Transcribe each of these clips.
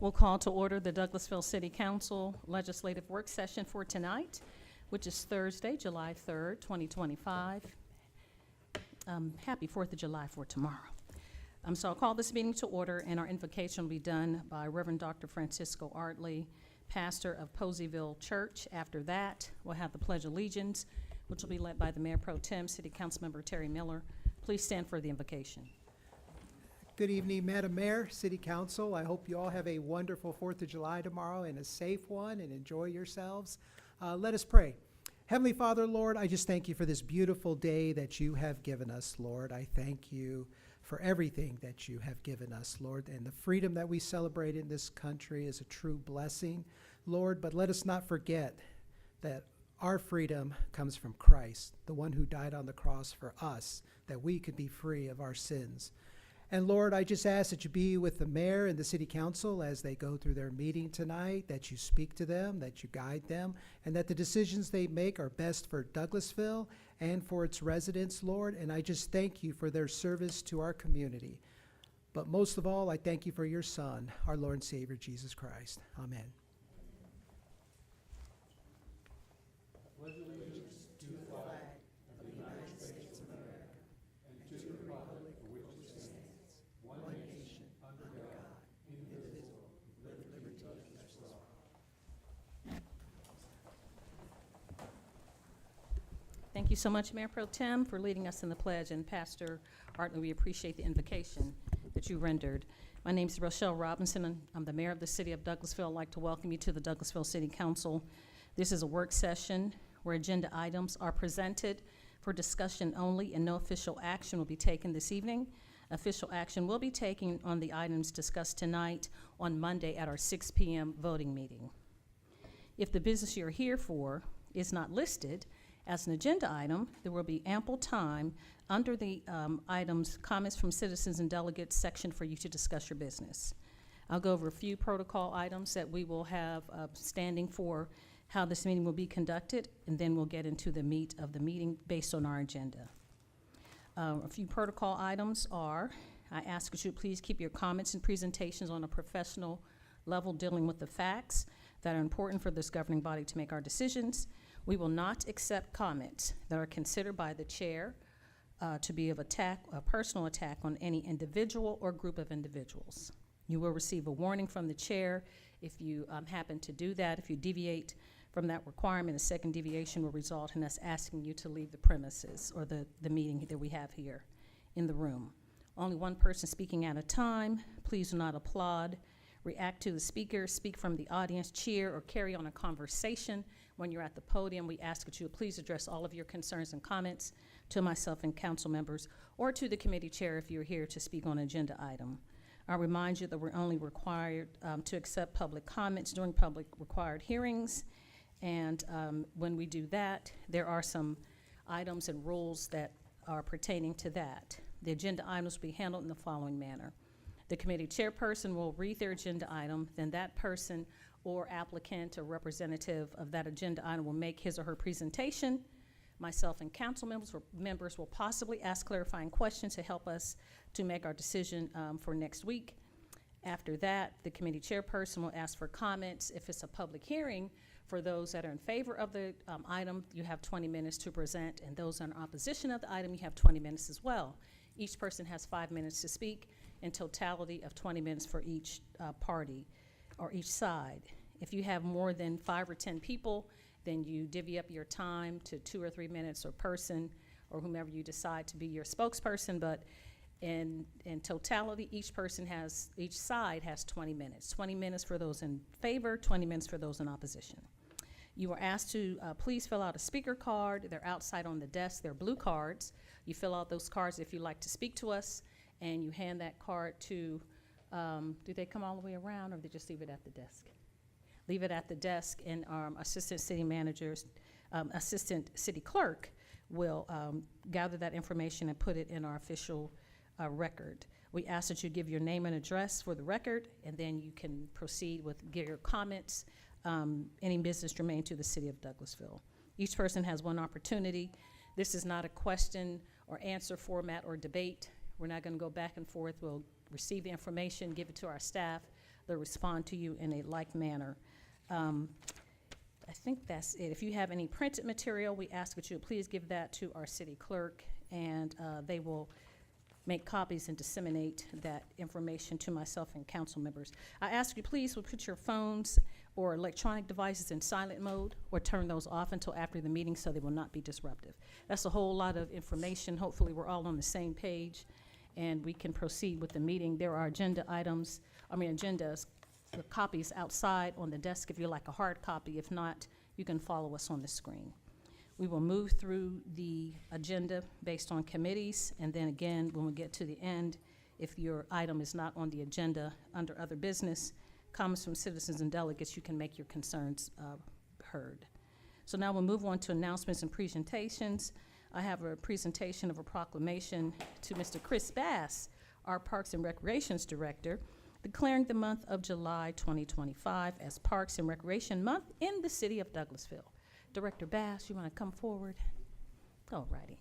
We'll call to order the Douglasville City Council Legislative Work Session for tonight, which is Thursday, July 3rd, 2025. Happy 4th of July for tomorrow. So I'll call this meeting to order, and our invocation will be done by Reverend Dr. Francisco Artley, pastor of Poseyville Church. After that, we'll have the Pledge of Allegiance, which will be led by the Mayor Pro Tem, City Councilmember Terry Miller. Please stand for the invocation. Good evening, Madam Mayor, City Council. I hope you all have a wonderful 4th of July tomorrow and a safe one, and enjoy yourselves. Let us pray. Heavenly Father, Lord, I just thank you for this beautiful day that you have given us, Lord. I thank you for everything that you have given us, Lord, and the freedom that we celebrate in this country is a true blessing, Lord. But let us not forget that our freedom comes from Christ, the one who died on the cross for us, that we could be free of our sins. And Lord, I just ask that you be with the mayor and the city council as they go through their meeting tonight, that you speak to them, that you guide them, and that the decisions they make are best for Douglasville and for its residents, Lord. And I just thank you for their service to our community. But most of all, I thank you for your Son, our Lord and Savior, Jesus Christ. Amen. Thank you so much, Mayor Pro Tem, for leading us in the pledge, and Pastor Artley, we appreciate the invocation that you rendered. My name is Rochelle Robinson, and I'm the mayor of the city of Douglasville. I'd like to welcome you to the Douglasville City Council. This is a work session where agenda items are presented for discussion only, and no official action will be taken this evening. Official action will be taken on the items discussed tonight on Monday at our 6 p.m. voting meeting. If the business you're here for is not listed as an agenda item, there will be ample time under the items, comments from citizens and delegates section for you to discuss your business. I'll go over a few protocol items that we will have standing for how this meeting will be conducted, and then we'll get into the meat of the meeting based on our agenda. A few protocol items are, I ask that you please keep your comments and presentations on a professional level, dealing with the facts that are important for this governing body to make our decisions. We will not accept comments that are considered by the chair to be of a personal attack on any individual or group of individuals. You will receive a warning from the chair if you happen to do that. If you deviate from that requirement, a second deviation will result in us asking you to leave the premises or the meeting that we have here in the room. Only one person speaking at a time. Please do not applaud, react to the speaker, speak from the audience, cheer, or carry on a conversation. When you're at the podium, we ask that you please address all of your concerns and comments to myself and council members, or to the committee chair if you're here to speak on an agenda item. I'll remind you that we're only required to accept public comments during public required hearings. And when we do that, there are some items and rules that are pertaining to that. The agenda items will be handled in the following manner. The committee chairperson will read their agenda item, then that person or applicant or representative of that agenda item will make his or her presentation. Myself and council members will possibly ask clarifying questions to help us to make our decision for next week. After that, the committee chairperson will ask for comments. If it's a public hearing, for those that are in favor of the item, you have 20 minutes to present, and those in opposition of the item, you have 20 minutes as well. Each person has 5 minutes to speak, in totality of 20 minutes for each party or each side. If you have more than 5 or 10 people, then you divvy up your time to 2 or 3 minutes per person, or whomever you decide to be your spokesperson. But in totality, each side has 20 minutes. 20 minutes for those in favor, 20 minutes for those in opposition. You are asked to please fill out a speaker card. They're outside on the desk. They're blue cards. You fill out those cards if you'd like to speak to us, and you hand that card to, do they come all the way around, or they just leave it at the desk? Leave it at the desk, and assistant city clerk will gather that information and put it in our official record. We ask that you give your name and address for the record, and then you can proceed with your comments, any business germane to the city of Douglasville. Each person has one opportunity. This is not a question or answer format or debate. We're not going to go back and forth. We'll receive the information, give it to our staff, they'll respond to you in a like manner. I think that's it. If you have any printed material, we ask that you please give that to our city clerk, and they will make copies and disseminate that information to myself and council members. I ask you please will put your phones or electronic devices in silent mode or turn those off until after the meeting so they will not be disruptive. That's a whole lot of information. Hopefully we're all on the same page and we can proceed with the meeting. There are agendas, the copies outside on the desk if you like a hard copy. If not, you can follow us on the screen. We will move through the agenda based on committees, and then again, when we get to the end, if your item is not on the agenda under other business, comments from citizens and delegates, you can make your concerns heard. So now we'll move on to announcements and presentations. I have a presentation of a proclamation to Mr. Chris Bass, our Parks and Recreations Director, declaring the month of July 2025 as Parks and Recreation Month in the city of Douglasville. Director Bass, you want to come forward? All righty.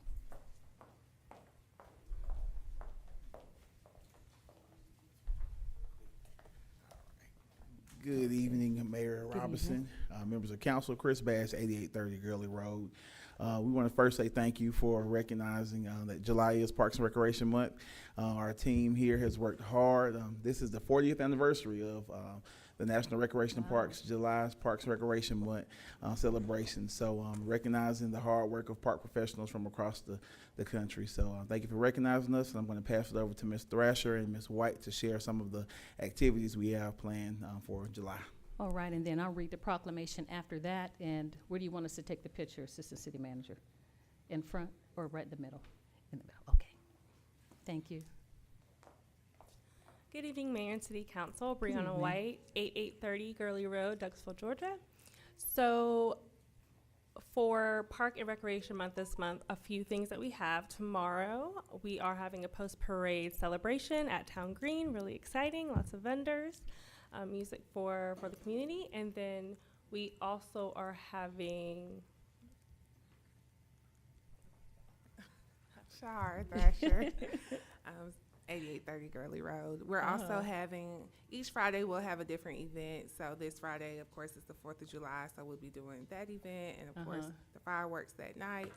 Good evening, Mayor Robinson, members of council. Chris Bass, 8830 Gurley Road. We want to first say thank you for recognizing that July is Parks and Recreation Month. Our team here has worked hard. This is the 40th anniversary of the National Recreation Parks, July's Parks and Recreation Month celebration. So recognizing the hard work of park professionals from across the country. So thank you for recognizing us, and I'm going to pass it over to Ms. Thrasher and Ms. White to share some of the activities we have planned for July. All right, and then I'll read the proclamation after that. And where do you want us to take the picture, Assistant City Manager? In front or right in the middle? In the middle, okay. Thank you. Good evening, Mayor and City Council. Brianna evening. White, 8830 Gurley Road, Douglasville, Georgia. So for Park and Recreation Month this month, a few things that we have. Tomorrow, we are having a post-parade celebration at Town Green. Really exciting, lots of vendors, music for the community. And then we also are having... Shar Thrasher, 8830 Gurley Road. We're also having, each Friday we'll have a different event. So this Friday, of course, is the 4th of July, so we'll be doing that event, and of course, the fireworks that night.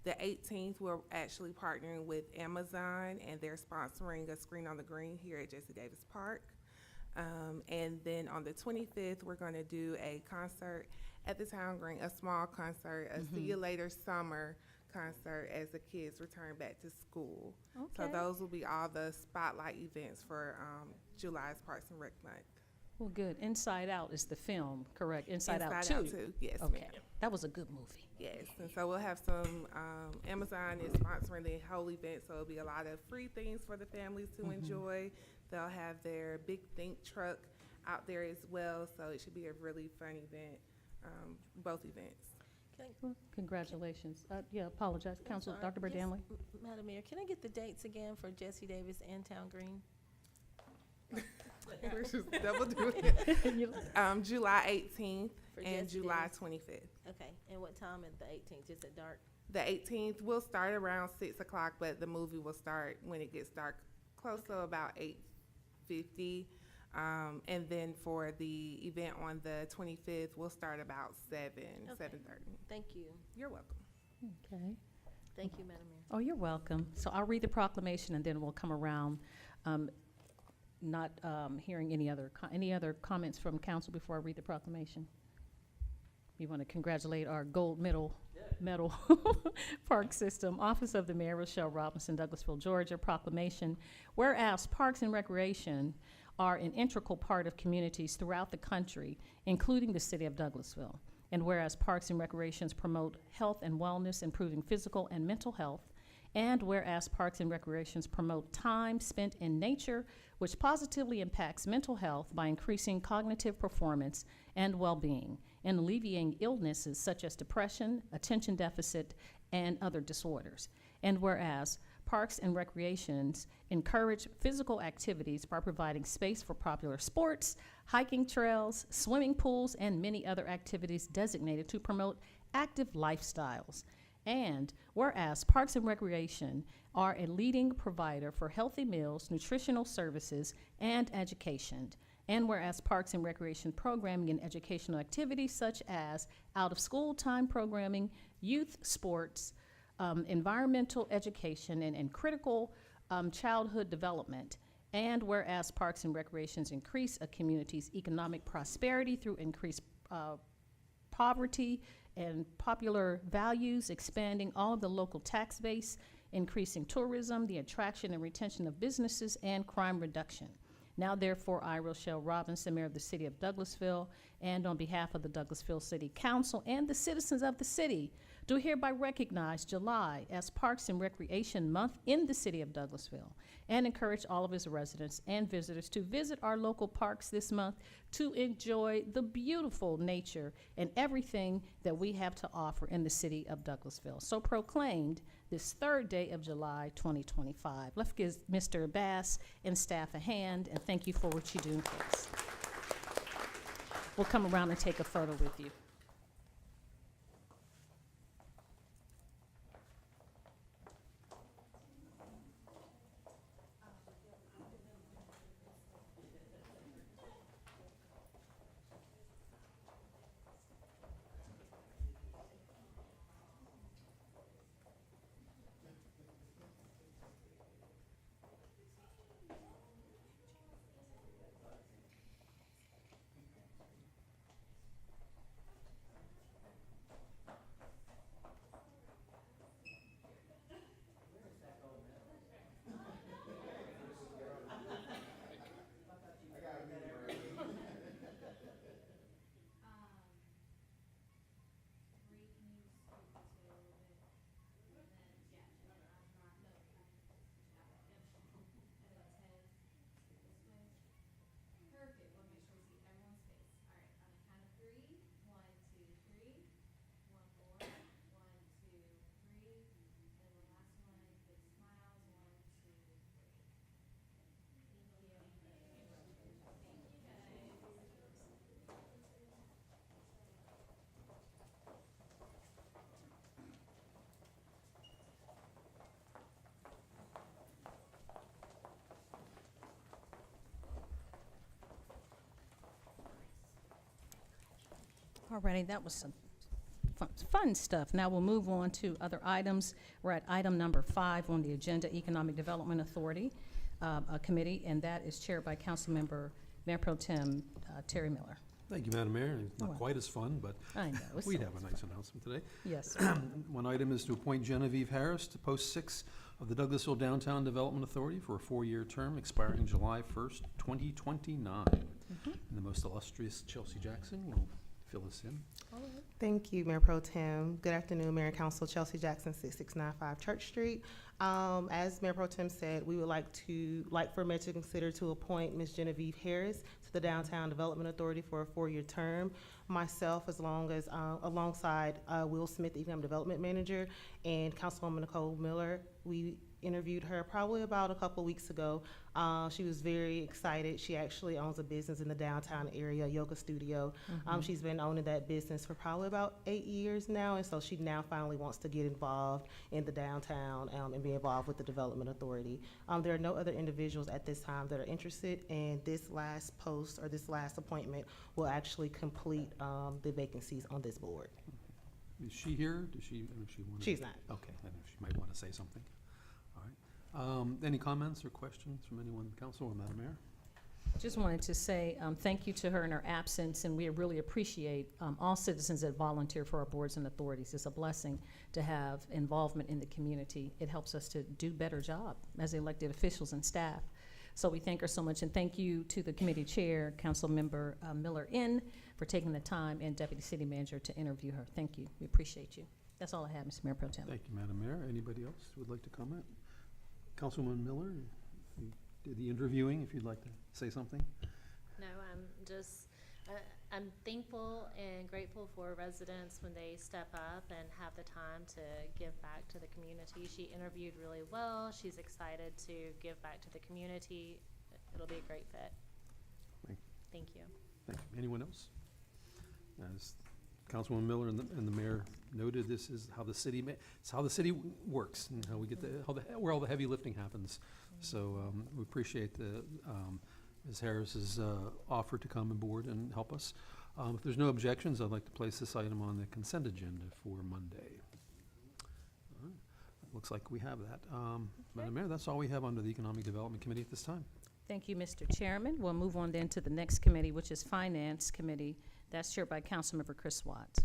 The 18th, we're actually partnering with Amazon, and they're sponsoring a Screen on the Green here at Jesse Davis Park. And then on the 25th, we're going to do a concert at the Town Green, a small concert, a See You Later Summer concert as the kids return back to school. So Okay. those will be all the spotlight events for July's Parks and Rec Month. Well, good. Inside Out is the film, correct? Inside Out 2. Yes, Okay, ma'am. that was a good movie. Yes, and so we'll have some, Amazon is sponsoring the whole event, so it'll be a lot of free things for the families to enjoy. They'll have their Big Think truck out there as well, so it should be a really fun event, both events. Well, congratulations. Yeah, apologize. Council, sorry. Dr. Yes, Berdanley? Madam Mayor, can I get the dates again for Jesse Davis and Town Green? We're just double doing it. July 18th For and Jesse July Davis. 25th. Okay, and what time at the 18th? Just at dark? The 18th will start around 6 o'clock, but the movie will start when it gets dark, close to about 8:50. And then for the event on the 25th, we'll start about 7:30. Thank you. You're welcome. Okay. Thank you, Madam Mayor. Oh, you're welcome. So I'll read the proclamation and then we'll come around. Not hearing any other comments from council before I read the proclamation? We want to congratulate our gold medal park system. Office of the Mayor, Rochelle Robinson, Douglasville, Georgia. Proclamation. Whereas Parks and Recreation are an integral part of communities throughout the country, including the city of Douglasville. And whereas Parks and Recreations promote health and wellness, improving physical and mental health, and whereas Parks and Recreations promote time spent in nature, which positively impacts mental health by increasing cognitive performance and well-being, and alleviating illnesses such as depression, attention deficit, and other disorders. And whereas Parks and Recreations encourage physical activities by providing space for popular sports, hiking trails, swimming pools, and many other activities designated to promote active lifestyles. And whereas Parks and Recreation are a leading provider for healthy meals, nutritional services, and education. And whereas Parks and Recreation programming and educational activities such as out-of-school time programming, youth sports, environmental education, and critical childhood development. And whereas Parks and Recreations increase a community's economic prosperity through increased poverty and popular values, expanding all of the local tax base, increasing tourism, the attraction and retention of businesses, and crime reduction. Now therefore, I, Rochelle Robinson, Mayor of the City of Douglasville, and on behalf of the Douglasville City Council and the citizens of the city, do hereby recognize July as Parks and Recreation Month in the City of Douglasville, and encourage all of its residents and visitors to visit our local parks this month to enjoy the beautiful nature and everything that we have to offer in the City of Douglasville. So proclaimed this 3rd day of July 2025. Let's give Mr. Bass and staff a hand, and thank you for what you do for us. We'll come around and take a photo with you. Alrighty, that was some fun stuff. Now we'll move on to other items. We're at item number 5 on the agenda, Economic Development Authority Committee, and that is chaired by Councilmember Mayor Pro Tem Terry Miller. Thank you, Madam Mayor. It's Oh, not well. quite as fun, but I know. it's we so have a much nice fun. announcement today. Yes. One item is to appoint Genevieve Harris to post 6 of the Douglasville Downtown Development Authority for a 4-year term expiring July 1st, 2029. And the most illustrious Chelsea Jackson will fill us in. Thank you, Mayor Pro Tem. Good afternoon, Mayor and Council. Chelsea Jackson, 6695 Church Street. As Mayor Pro Tem said, we would like for Mayor to consider to appoint Ms. Genevieve Harris to the Downtown Development Authority for a 4-year term. Myself, alongside Will Smith, the Economic Development Manager, and Councilwoman Nicole Miller. We interviewed her probably about a couple weeks ago. She was very excited. She actually owns a business in the downtown area, yoga studio. She's been owning that business for probably about 8 years now, and so she now finally wants to get involved in the downtown and be involved with the Development Authority. There are no other individuals at this time that are interested, and this last post or this last appointment will actually complete the vacancies on this board. Is she here? Does she want to? She's not. Okay, I know she might want to say something. All right. Any comments or questions from anyone in the council or Madam Mayor? Just wanted to say thank you to her in her absence, and we really appreciate all citizens that volunteer for our boards and authorities. It's a blessing to have involvement in the community. It helps us to do a better job as elected officials and staff. So we thank her so much, and thank you to the committee chair, Councilmember Miller for taking the time, and Deputy City Manager to interview her. Thank you. We appreciate you. That's all I have, Mr. Mayor Pro Tem. Thank you, Madam Mayor. Anybody else who would like to comment? Councilwoman Miller, you did the interviewing, if you'd like to say something. No, I'm thankful and grateful for residents when they step up and have the time to give back to the community. She interviewed really well. She's excited to give back to the community. It'll be a great fit. Thank Thank you. Thank you. Anyone else? As Councilwoman Miller and the mayor noted, this is how the city it's how the city works, and how we get where all the heavy lifting happens. So we appreciate Ms. Harris's offer to come aboard and help us. If there's no objections, I'd like to place this item on the consent agenda for Monday. All right. Looks like we have that. Madam Mayor, that's all we have under the Economic Development Committee at this time. Thank you, Mr. Chairman. We'll move on then to the next committee, which is Finance Committee. That's chaired by Councilmember Chris Watts.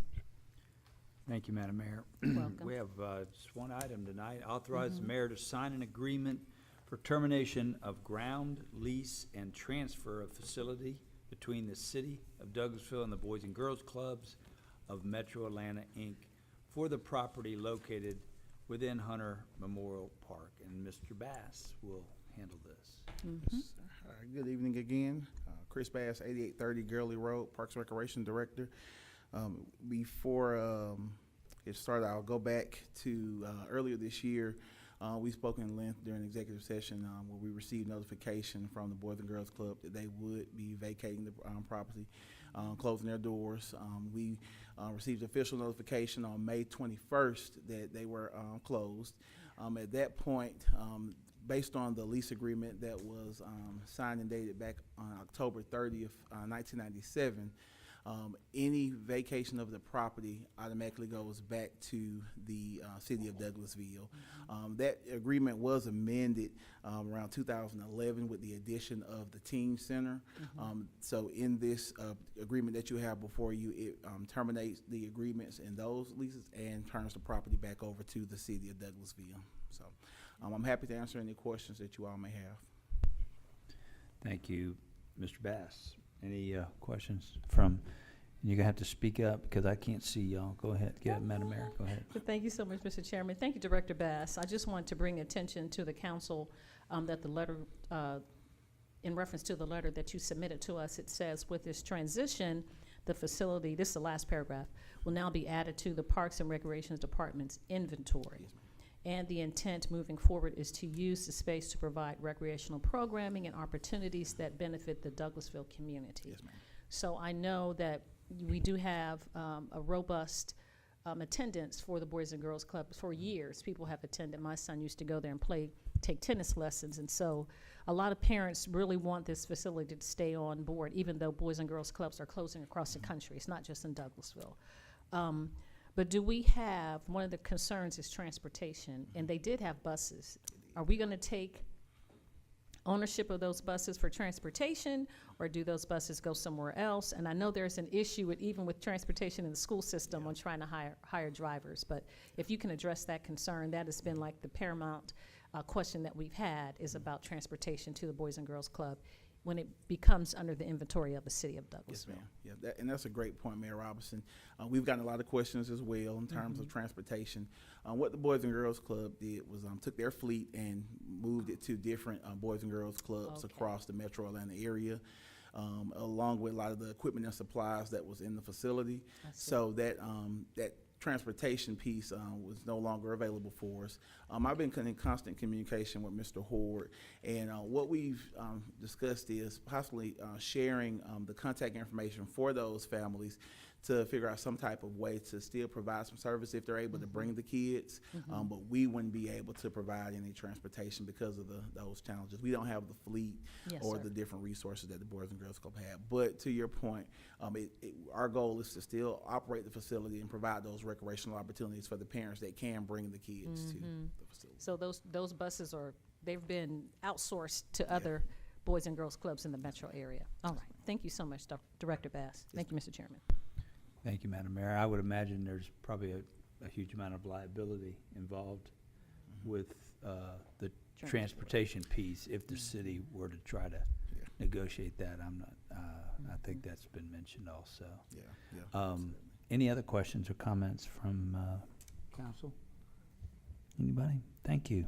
Thank you, Madam Mayor. Welcome. We have just one item tonight. Authorize the mayor to sign an agreement for termination of ground, lease, and transfer of facility between the City of Douglasville and the Boys and Girls Clubs of Metro Atlanta, Inc. for the property located within Hunter Memorial Park. And Mr. Bass will handle this. Good evening again. Chris Bass, 8830 Gurley Road, Parks and Recreation Director. Before it started, I'll go back to earlier this year. We spoke in length during executive session where we received notification from the Boys and Girls Club that they would be vacating the property, closing their doors. We received official notification on May 21st that they were closed. At that point, based on the lease agreement that was signed and dated back on October 30th, 1997, any vacation of the property automatically goes back to the City of Douglasville. That agreement was amended around 2011 with the addition of the Teen Center. So in this agreement that you have before you, it terminates the agreements in those leases and turns the property back over to the City of Douglasville. So I'm happy to answer any questions that you all may have. Thank you, Mr. Bass. Any questions from, you're gonna have to speak up because I can't see y'all. Go ahead, Madam Mayor, go ahead. Thank you so much, Mr. Chairman. Thank you, Director Bass. I just want to bring attention to the council that the letter, in reference to the letter that you submitted to us, it says with this transition, the facility, this is the last paragraph, will now be added to the Parks and Recreation Department's inventory. Yes, ma'am. And the intent moving forward is to use the space to provide recreational programming and opportunities that benefit the Douglasville community. Yes, ma'am. So I know that we do have a robust attendance for the Boys and Girls Club. For years, people have attended. My son used to go there and take tennis lessons. And so a lot of parents really want this facility to stay on board, even though Boys and Girls Clubs are closing across the country. It's not just in Douglasville. But do we have, one of the concerns is transportation, and they did have buses. Are we going to take ownership of those buses for transportation, or do those buses go somewhere else? And I know there's an issue even with transportation in the school system on trying to hire drivers, but if you can address that concern, that has been like the paramount question that we've had is about transportation to the Boys and Girls Club when it becomes under the inventory of the City of Douglasville. Yes, ma'am. Yeah, and that's a great point, Mayor Robinson. We've gotten a lot of questions as well in terms of transportation. What the Boys and Girls Club did was took their fleet and moved it to different Boys and Girls Clubs across the Metro Atlanta area, along with a lot of the equipment and supplies that was in the facility. So that that transportation piece was no longer available for us. I've been in constant communication with Mr. Horde, and what we've discussed is possibly sharing the contact information for those families to figure out some type of way to still provide some service if they're able to bring the kids, but we wouldn't be able to provide any transportation because of those challenges. We don't have the fleet or the different resources that the Boys and Girls Club have. But to your point, our goal is to still operate the facility and provide those recreational opportunities for the parents that can bring the kids to the facility. So those buses they've been outsourced to other Boys and Girls Clubs in the metro area. All right. Thank you so much, Director Bass. Thank you, Mr. Chairman. Thank you, Madam Mayor. I would imagine there's probably a huge amount of liability involved with the transportation piece if the city were to try to negotiate that. I'm not, I think that's been mentioned also. Any other questions or comments from council? Anybody? Thank you.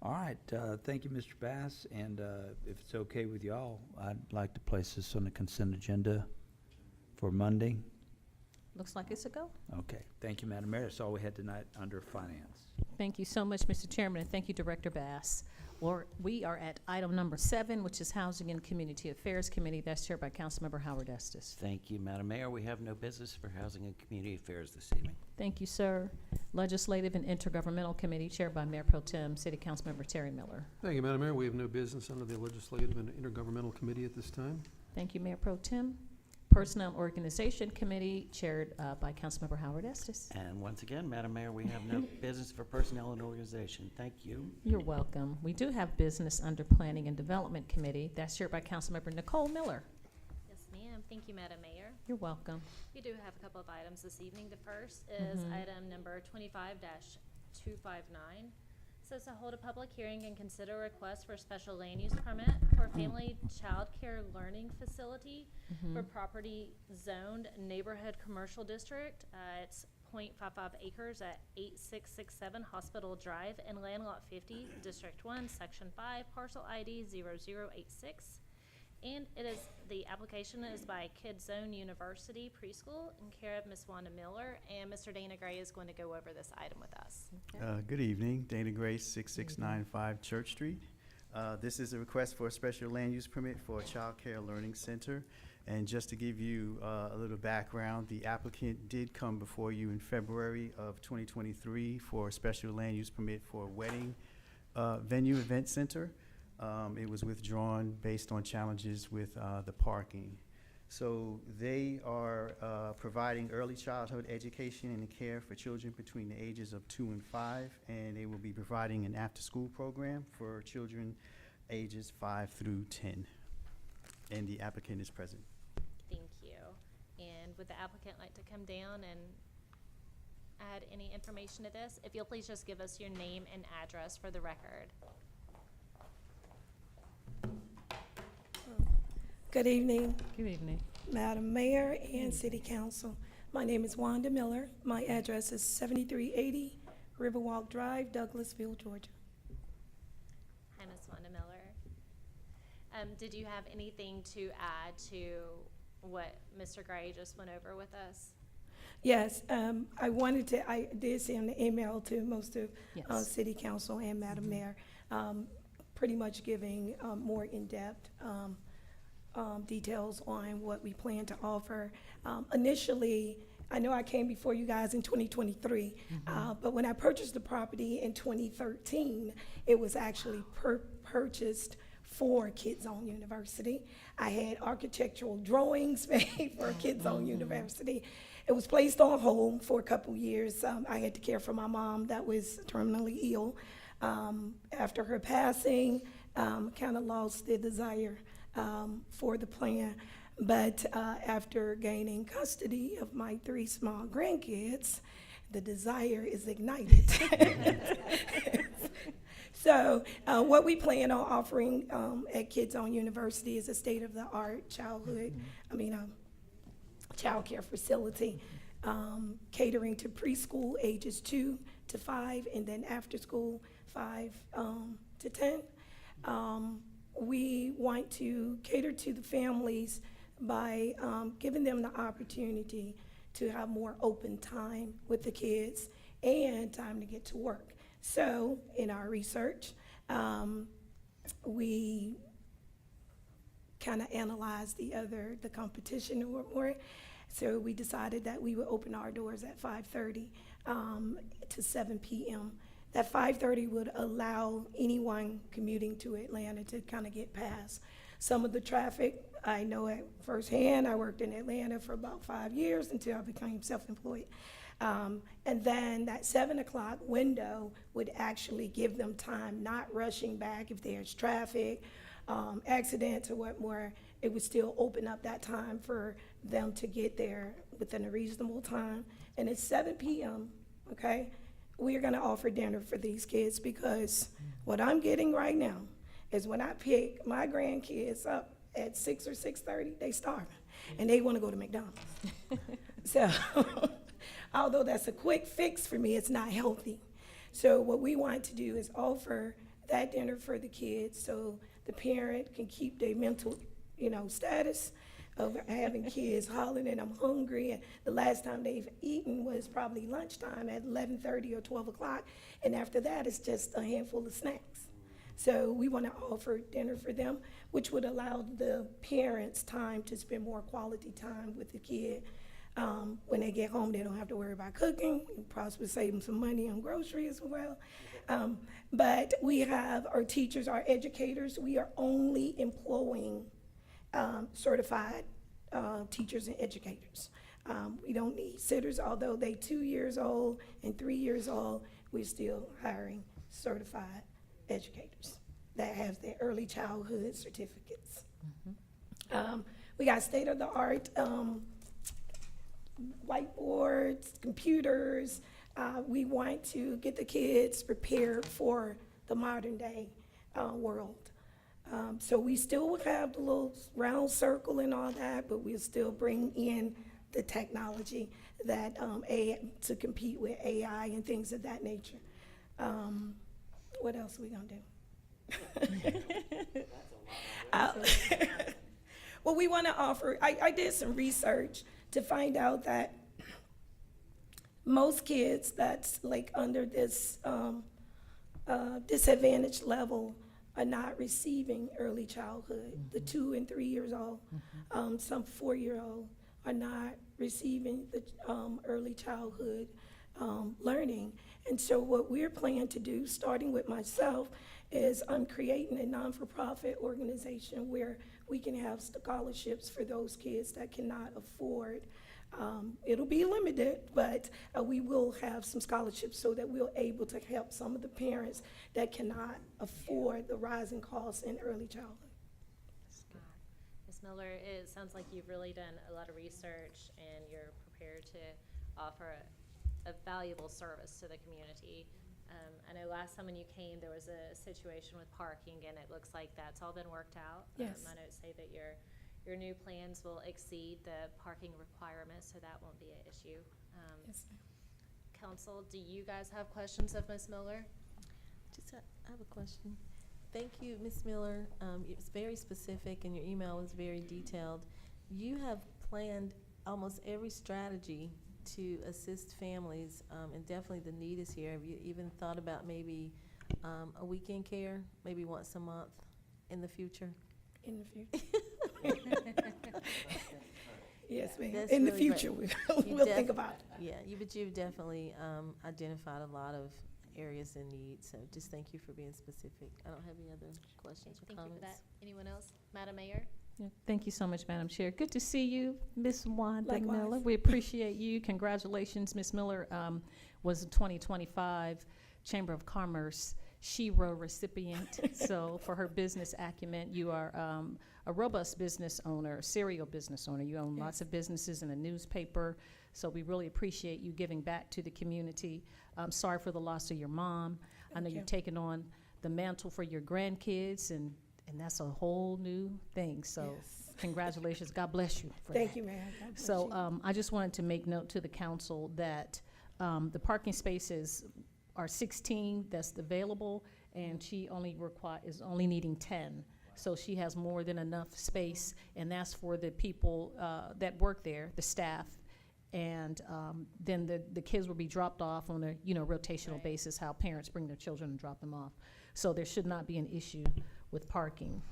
All right, thank you, Mr. Bass, and if it's okay with y'all, I'd like to place this on the consent agenda for Monday. Looks like it's a go. Okay, thank you, Madam Mayor. That's all we had tonight under finance. Thank you so much, Mr. Chairman, and thank you, Director Bass. Well, we are at item number 7, which is Housing and Community Affairs Committee. That's chaired by Councilmember Howard Estes. Thank you, Madam Mayor. We have no business for Housing and Community Affairs this evening. Thank you, sir. Legislative and Intergovernmental Committee chaired by Mayor Pro Tem City Councilmember Terry Miller. Thank you, Madam Mayor. We have no business under the Legislative and Intergovernmental Committee at this time. Thank you, Mayor Pro Tem. Personnel Organization Committee chaired by Councilmember Howard Estes. And once again, Madam Mayor, we have no business for Personnel and Organization. Thank you. You're welcome. We do have business under Planning and Development Committee. That's chaired by Councilmember Nicole Miller. Yes, ma'am. Thank you, Madam Mayor. You're welcome. We do have a couple of items this evening. The first is item number 25-259. Says to hold a public hearing and consider a request for a special land use permit for a family child care learning facility for property zoned neighborhood commercial district. It's 0.55 acres at 8667 Hospital Drive in Land Lot 50, District 1, Section 5, parcel ID 0086. And it is, the application is by Kids Zone University Preschool in care of Ms. Wanda Miller, and Mr. Dana Gray is going to go over this item with us. Good evening, Dana Gray, 6695 Church Street. This is a request for a special land use permit for a child care learning center. And just to give you a little background, the applicant did come before you in February of 2023 for a special land use permit for a wedding venue event center. It was withdrawn based on challenges with the parking. So they are providing early childhood education and care for children between the ages of 2 and 5, and they will be providing an after-school program for children ages 5 through 10. And the applicant is present. Thank you. And would the applicant like to come down and add any information to this? If you'll please just give us your name and address for the record. Good evening, Good evening. Madam Mayor and City Council. My name is Wanda Miller. My address is 7380 Riverwalk Drive, Douglasville, Georgia. Hi, Ms. Wanda Miller. Did you have anything to add to what Mr. Gray just went over with us? Yes, I did send an email to most of Yes. City Council and Madam Mayor, pretty much giving more in-depth details on what we plan to offer. Initially, I know I came before you guys in 2023, but when I purchased the property in 2013, it was actually purchased for Kids Zone University. I had architectural drawings made for Kids Zone University. It was placed on hold for a couple years. I had to care for my mom that was terminally ill. After her passing, kind of lost the desire for the plan. But after gaining custody of my 3 small grandkids, the desire is ignited. So what we plan on offering at Kids Zone University is a state-of-the-art child care facility, catering to preschool ages 2 to 5, and then after school 5 to 10. We want to cater to the families by giving them the opportunity to have more open time with the kids and time to get to work. So in our research, we kind of analyzed the competition more. So we decided that we would open our doors at 5:30 to 7 p.m. That 5:30 would allow anyone commuting to Atlanta to kind of get past some of the traffic. I know at firsthand. I worked in Atlanta for about 5 years until I became self-employed. And then that 7 o'clock window would actually give them time, not rushing back if there's traffic, accidents or what more. It would still open up that time for them to get there within a reasonable time. And it's 7 p.m., okay? We are gonna offer dinner for these kids because what I'm getting right now is when I pick my grandkids up at 6 or 6:30, they starving and they wanna go to McDonald's. So, although that's a quick fix for me, it's not healthy. So what we want to do is offer that dinner for the kids so the parent can keep their mental, status over having kids hollering and I'm hungry. And the last time they've eaten was probably lunchtime at 11:30 or 12 o'clock. And after that, it's just a handful of snacks. So we want to offer dinner for them, which would allow the parents time to spend more quality time with the kid. When they get home, they don't have to worry about cooking. It possibly save them some money on groceries as well. But we have our teachers, our educators. We are only employing certified teachers and educators. We don't need sitters, although they 2 years old and 3 years old, we're still hiring certified educators that have their early childhood certificates. We got state-of-the-art whiteboards, computers. We want to get the kids prepared for the modern-day world. So we still would have the little round circle and all that, but we'll still bring in the technology that to compete with AI and things of that nature. What else are we gonna do? Well, we want to offer, I did some research to find out that most kids that's like under this disadvantaged level are not receiving early childhood. The 2 and 3 years old, some 4-year-old are not receiving the early childhood learning. And so what we're planning to do, starting with myself, is I'm creating a non-for-profit organization where we can have scholarships for those kids that cannot afford. It'll be limited, but we will have some scholarships so that we're able to help some of the parents that cannot afford the rising costs in early childhood. Ms. Miller, it sounds like you've really done a lot of research and you're prepared to offer a valuable service to the community. I know last time when you came, there was a situation with parking, and it looks like that's all been worked out. Yes. My notes say that your new plans will exceed the parking requirements, so that won't be an issue. Yes, ma'am. Council, do you guys have questions of Ms. Miller? I have a question. Thank you, Ms. Miller. It's very specific and your email was very detailed. You have planned almost every strategy to assist families, and definitely the need is here. Have you even thought about maybe a weekend care, maybe once a month in the future? In the future. Yes, ma'am. That's In the really great. future, You we'll think about it. Yeah, but you've definitely identified a lot of areas in need, so just thank you for being specific. I don't have any other questions or Thank you comments. for that. Anyone else? Madam Mayor? Yeah, thank you so much, Madam Chair. Good to see you, Ms. Wanda Likewise. Miller. We appreciate you. Congratulations, Ms. Miller was a 2025 Chamber of Commerce SHERO recipient. So for her business acumen, you are a robust business owner, a serial business owner. You own lots of businesses and a newspaper. So we really appreciate you giving back to the community. I'm sorry for the loss of your mom. I know Thank you. you've taken on the mantle for your grandkids, and that's a whole new thing. So Yes. congratulations. God bless you for Thank that. you, ma'am. God bless So you. I just wanted to make note to the council that the parking spaces are 16 that's available, and she is only needing 10. So she has more than enough space, and that's for the people that work there, the staff. And then the kids will be dropped off on a rotational basis, how parents bring their children and drop them off. So there should not be an issue with parking.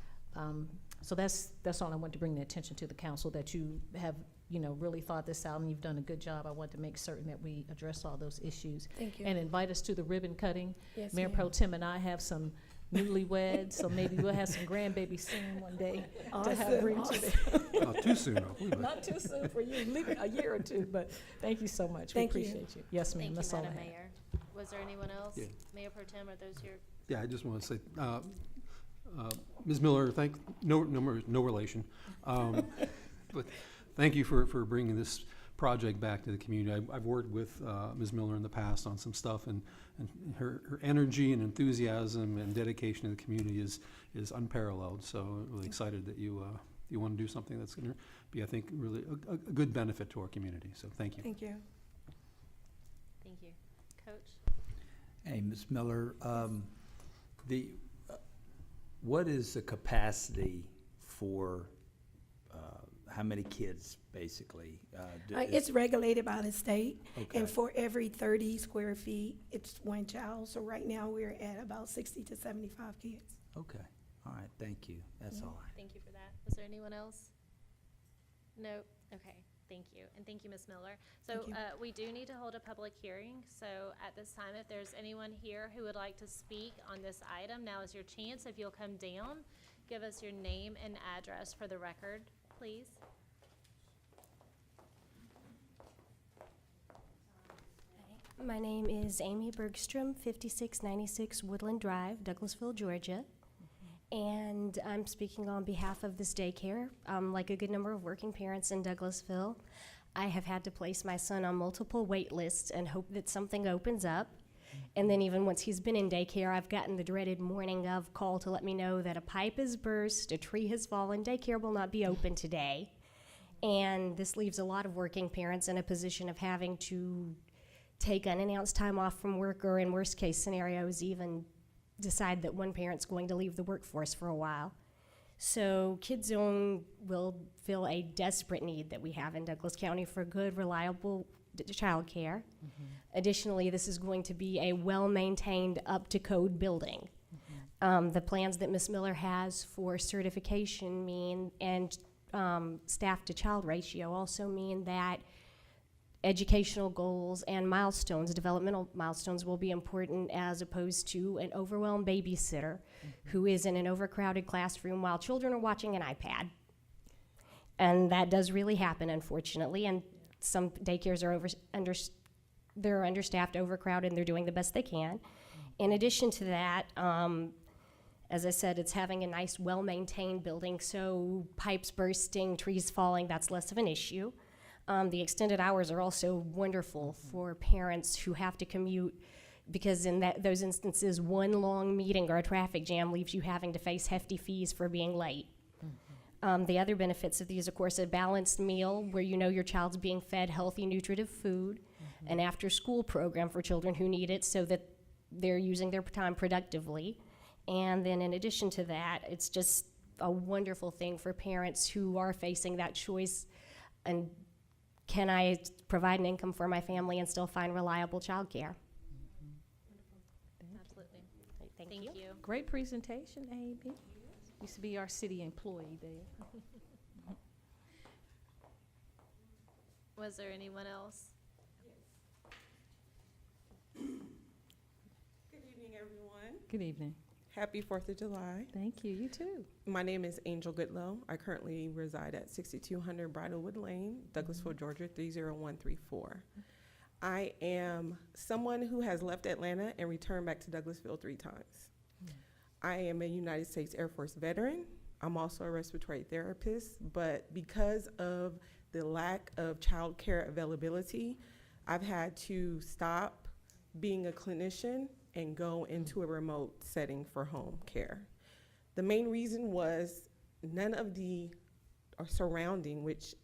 So that's all I want to bring the attention to the council, that you have really thought this out and you've done a good job. I want to make certain that we address all those issues. Thank you. And invite us to the ribbon cutting. Yes, Mayor ma'am. Pro Tem and I have some newlyweds, so maybe we'll have some grandbabies soon one day to have Awesome, bring to awesome. Not too soon, hopefully, but Not too soon for you, leave it a year or two, but thank you so much. Thank We you. appreciate you. Yes, ma'am, Thank you, that's all I Madam have. Mayor. Was there anyone else? Yeah. Mayor Pro Tem, are those your? yeah, I just want to say, Ms. Miller, no relation. But thank you for bringing this project back to the community. I've worked with Ms. Miller in the past on some stuff, and her energy and enthusiasm and dedication to the community is unparalleled. So I'm really excited that you want to do something that's going to be, I think, really a good benefit to our community. So thank you. Thank you. Thank you. Coach? Hey, Ms. Miller, what is the capacity for how many kids, basically? It's regulated by the state, Okay. and for every 30 square feet, it's one child. So right now, we're at about 60 to 75 kids. Okay, all right, thank you. That's all I. Thank you for that. Was there anyone else? No? Okay, thank you. And thank you, Ms. Miller. So Thank you. we do need to hold a public hearing. So at this time, if there's anyone here who would like to speak on this item, now is your chance. If you'll come down, give us your name and address for the record, please. My name is Amy Bergstrom, 5696 Woodland Drive, Douglasville, Georgia. And I'm speaking on behalf of this daycare. Like a good number of working parents in Douglasville, I have had to place my son on multiple wait lists and hope that something opens up. And then even once he's been in daycare, I've gotten the dreaded morning of call to let me know that a pipe has burst, a tree has fallen, daycare will not be open today. And this leaves a lot of working parents in a position of having to take unannounced time off from work, or in worst case scenarios, even decide that one parent's going to leave the workforce for a while. So Kids Zone will fill a desperate need that we have in Douglas County for good, reliable child care. Additionally, this is going to be a well-maintained, up-to-code building. The plans that Ms. Miller has for certification mean, and staff-to-child ratio also mean that educational goals and milestones, developmental milestones, will be important, as opposed to an overwhelmed babysitter who is in an overcrowded classroom while children are watching an iPad. And that does really happen, unfortunately, and some daycares are they're understaffed, overcrowded, and they're doing the best they can. In addition to that, as I said, it's having a nice, well-maintained building, so pipes bursting, trees falling, that's less of an issue. The extended hours are also wonderful for parents who have to commute, because in those instances, one long meeting or a traffic jam leaves you having to face hefty fees for being late. The other benefits of these, of course, a balanced meal where you know your child's being fed healthy, nutritive food, an after-school program for children who need it so that they're using their time productively. And then in addition to that, it's just a wonderful thing for parents who are facing that choice, and can I provide an income for my family and still find reliable childcare? Absolutely. Thank Thank you. you. Great presentation, Amy. Used to be our city employee there. Was there anyone else? Good evening, everyone. Good evening. Happy 4th of July. Thank you. You too. My name is Angel Goodlow. I currently reside at 6200 Bridlewood Lane, Douglasville, Georgia, 30134. I am someone who has left Atlanta and returned back to Douglasville 3 times. I am a United States Air Force veteran. I'm also a respiratory therapist, but because of the lack of child care availability, I've had to stop being a clinician and go into a remote setting for home care. The main reason was none of the surrounding, which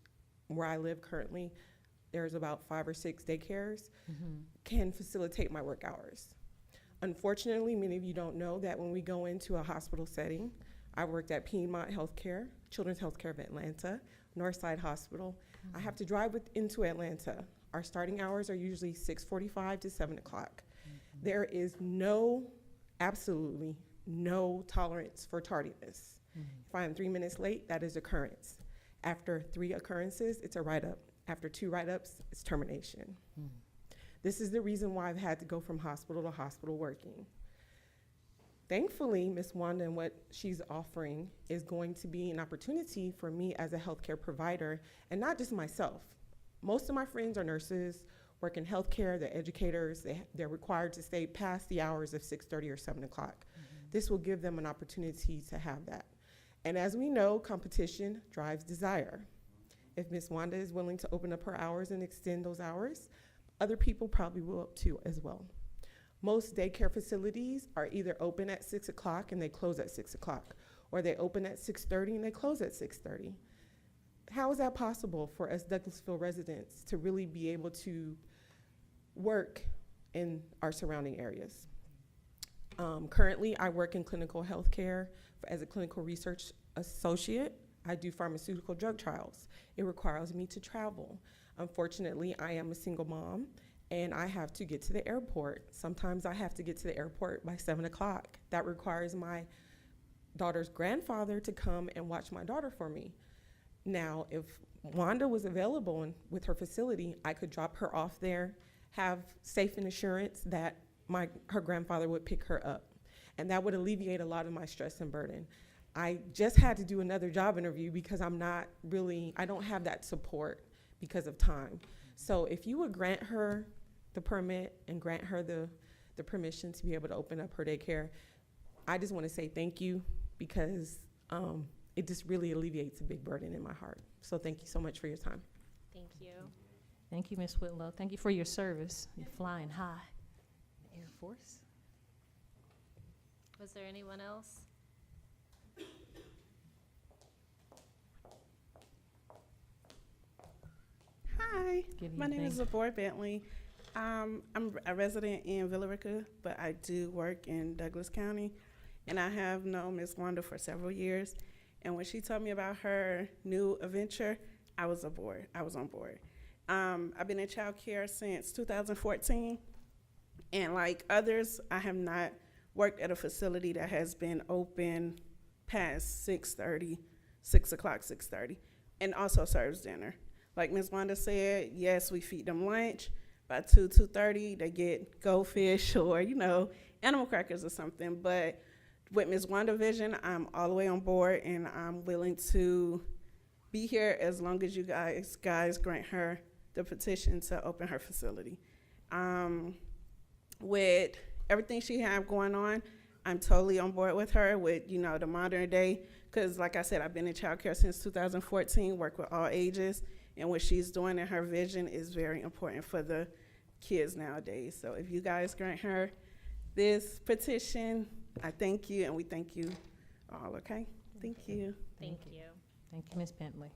where I live currently, there's about 5 or 6 daycares, can facilitate my work hours. Unfortunately, many of you don't know that when we go into a hospital setting, I worked at Piedmont Healthcare, Children's Healthcare of Atlanta, Northside Hospital. I have to drive into Atlanta. Our starting hours are usually 6:45 to 7 o'clock. There is absolutely no tolerance for tardiness. If I am 3 minutes late, that is occurrence. After 3 occurrences, it's a write-up. After 2 write-ups, it's termination. This is the reason why I've had to go from hospital to hospital working. Thankfully, Ms. Wanda and what she's offering is going to be an opportunity for me as a healthcare provider, and not just myself. Most of my friends are nurses, work in healthcare, they're educators, they're required to stay past the hours of 6:30 or 7 o'clock. This will give them an opportunity to have that. And as we know, competition drives desire. If Ms. Wanda is willing to open up her hours and extend those hours, other people probably will too as well. Most daycare facilities are either open at 6 o'clock and they close at 6 o'clock, or they open at 6:30 and they close at 6:30. How is that possible for us Douglasville residents to really be able to work in our surrounding areas? Currently, I work in clinical healthcare as a clinical research associate I do pharmaceutical drug trials. It requires me to travel. Unfortunately, I am a single mom, and I have to get to the airport. Sometimes I have to get to the airport by 7 o'clock. That requires my daughter's grandfather to come and watch my daughter for me. Now, if Wanda was available with her facility, I could drop her off there, have safe and assurance that her grandfather would pick her up. And that would alleviate a lot of my stress and burden. I just had to do another job interview because I don't have that support because of time. So if you would grant her the permit and grant her the permission to be able to open up her daycare, I just want to say thank you, because it just really alleviates a big burden in my heart. So thank you so much for your time. Thank you. Thank you, Ms. Whitlow. Thank you for your service. You're flying high. Air Force. Was there anyone else? Hi, Good my name is evening. Zipporah Bentley. I'm a resident in Villa Rica, but I do work in Douglas County, and I have known Ms. Wanda for several years. And when she told me about her new adventure, I was on board. I've been in child care since 2014, and like others, I have not worked at a facility that has been open past 6:30, 6 o'clock, 6:30, and also serves dinner. Like Ms. Wanda said, yes, we feed them lunch. By 2:30, they get goldfish or, animal crackers or something. But with Ms. Wanda Vision, I'm all the way on board, and I'm willing to be here as long as you guys grant her the petition to open her facility. With everything she have going on, I'm totally on board with her with, the modern day. Because like I said, I've been in childcare since 2014, work with all ages. And what she's doing in her vision is very important for the kids nowadays. So if you guys grant her this petition, I thank you, and we thank you all, okay? Thank you. Thank you. Thank you, Ms. Bentley.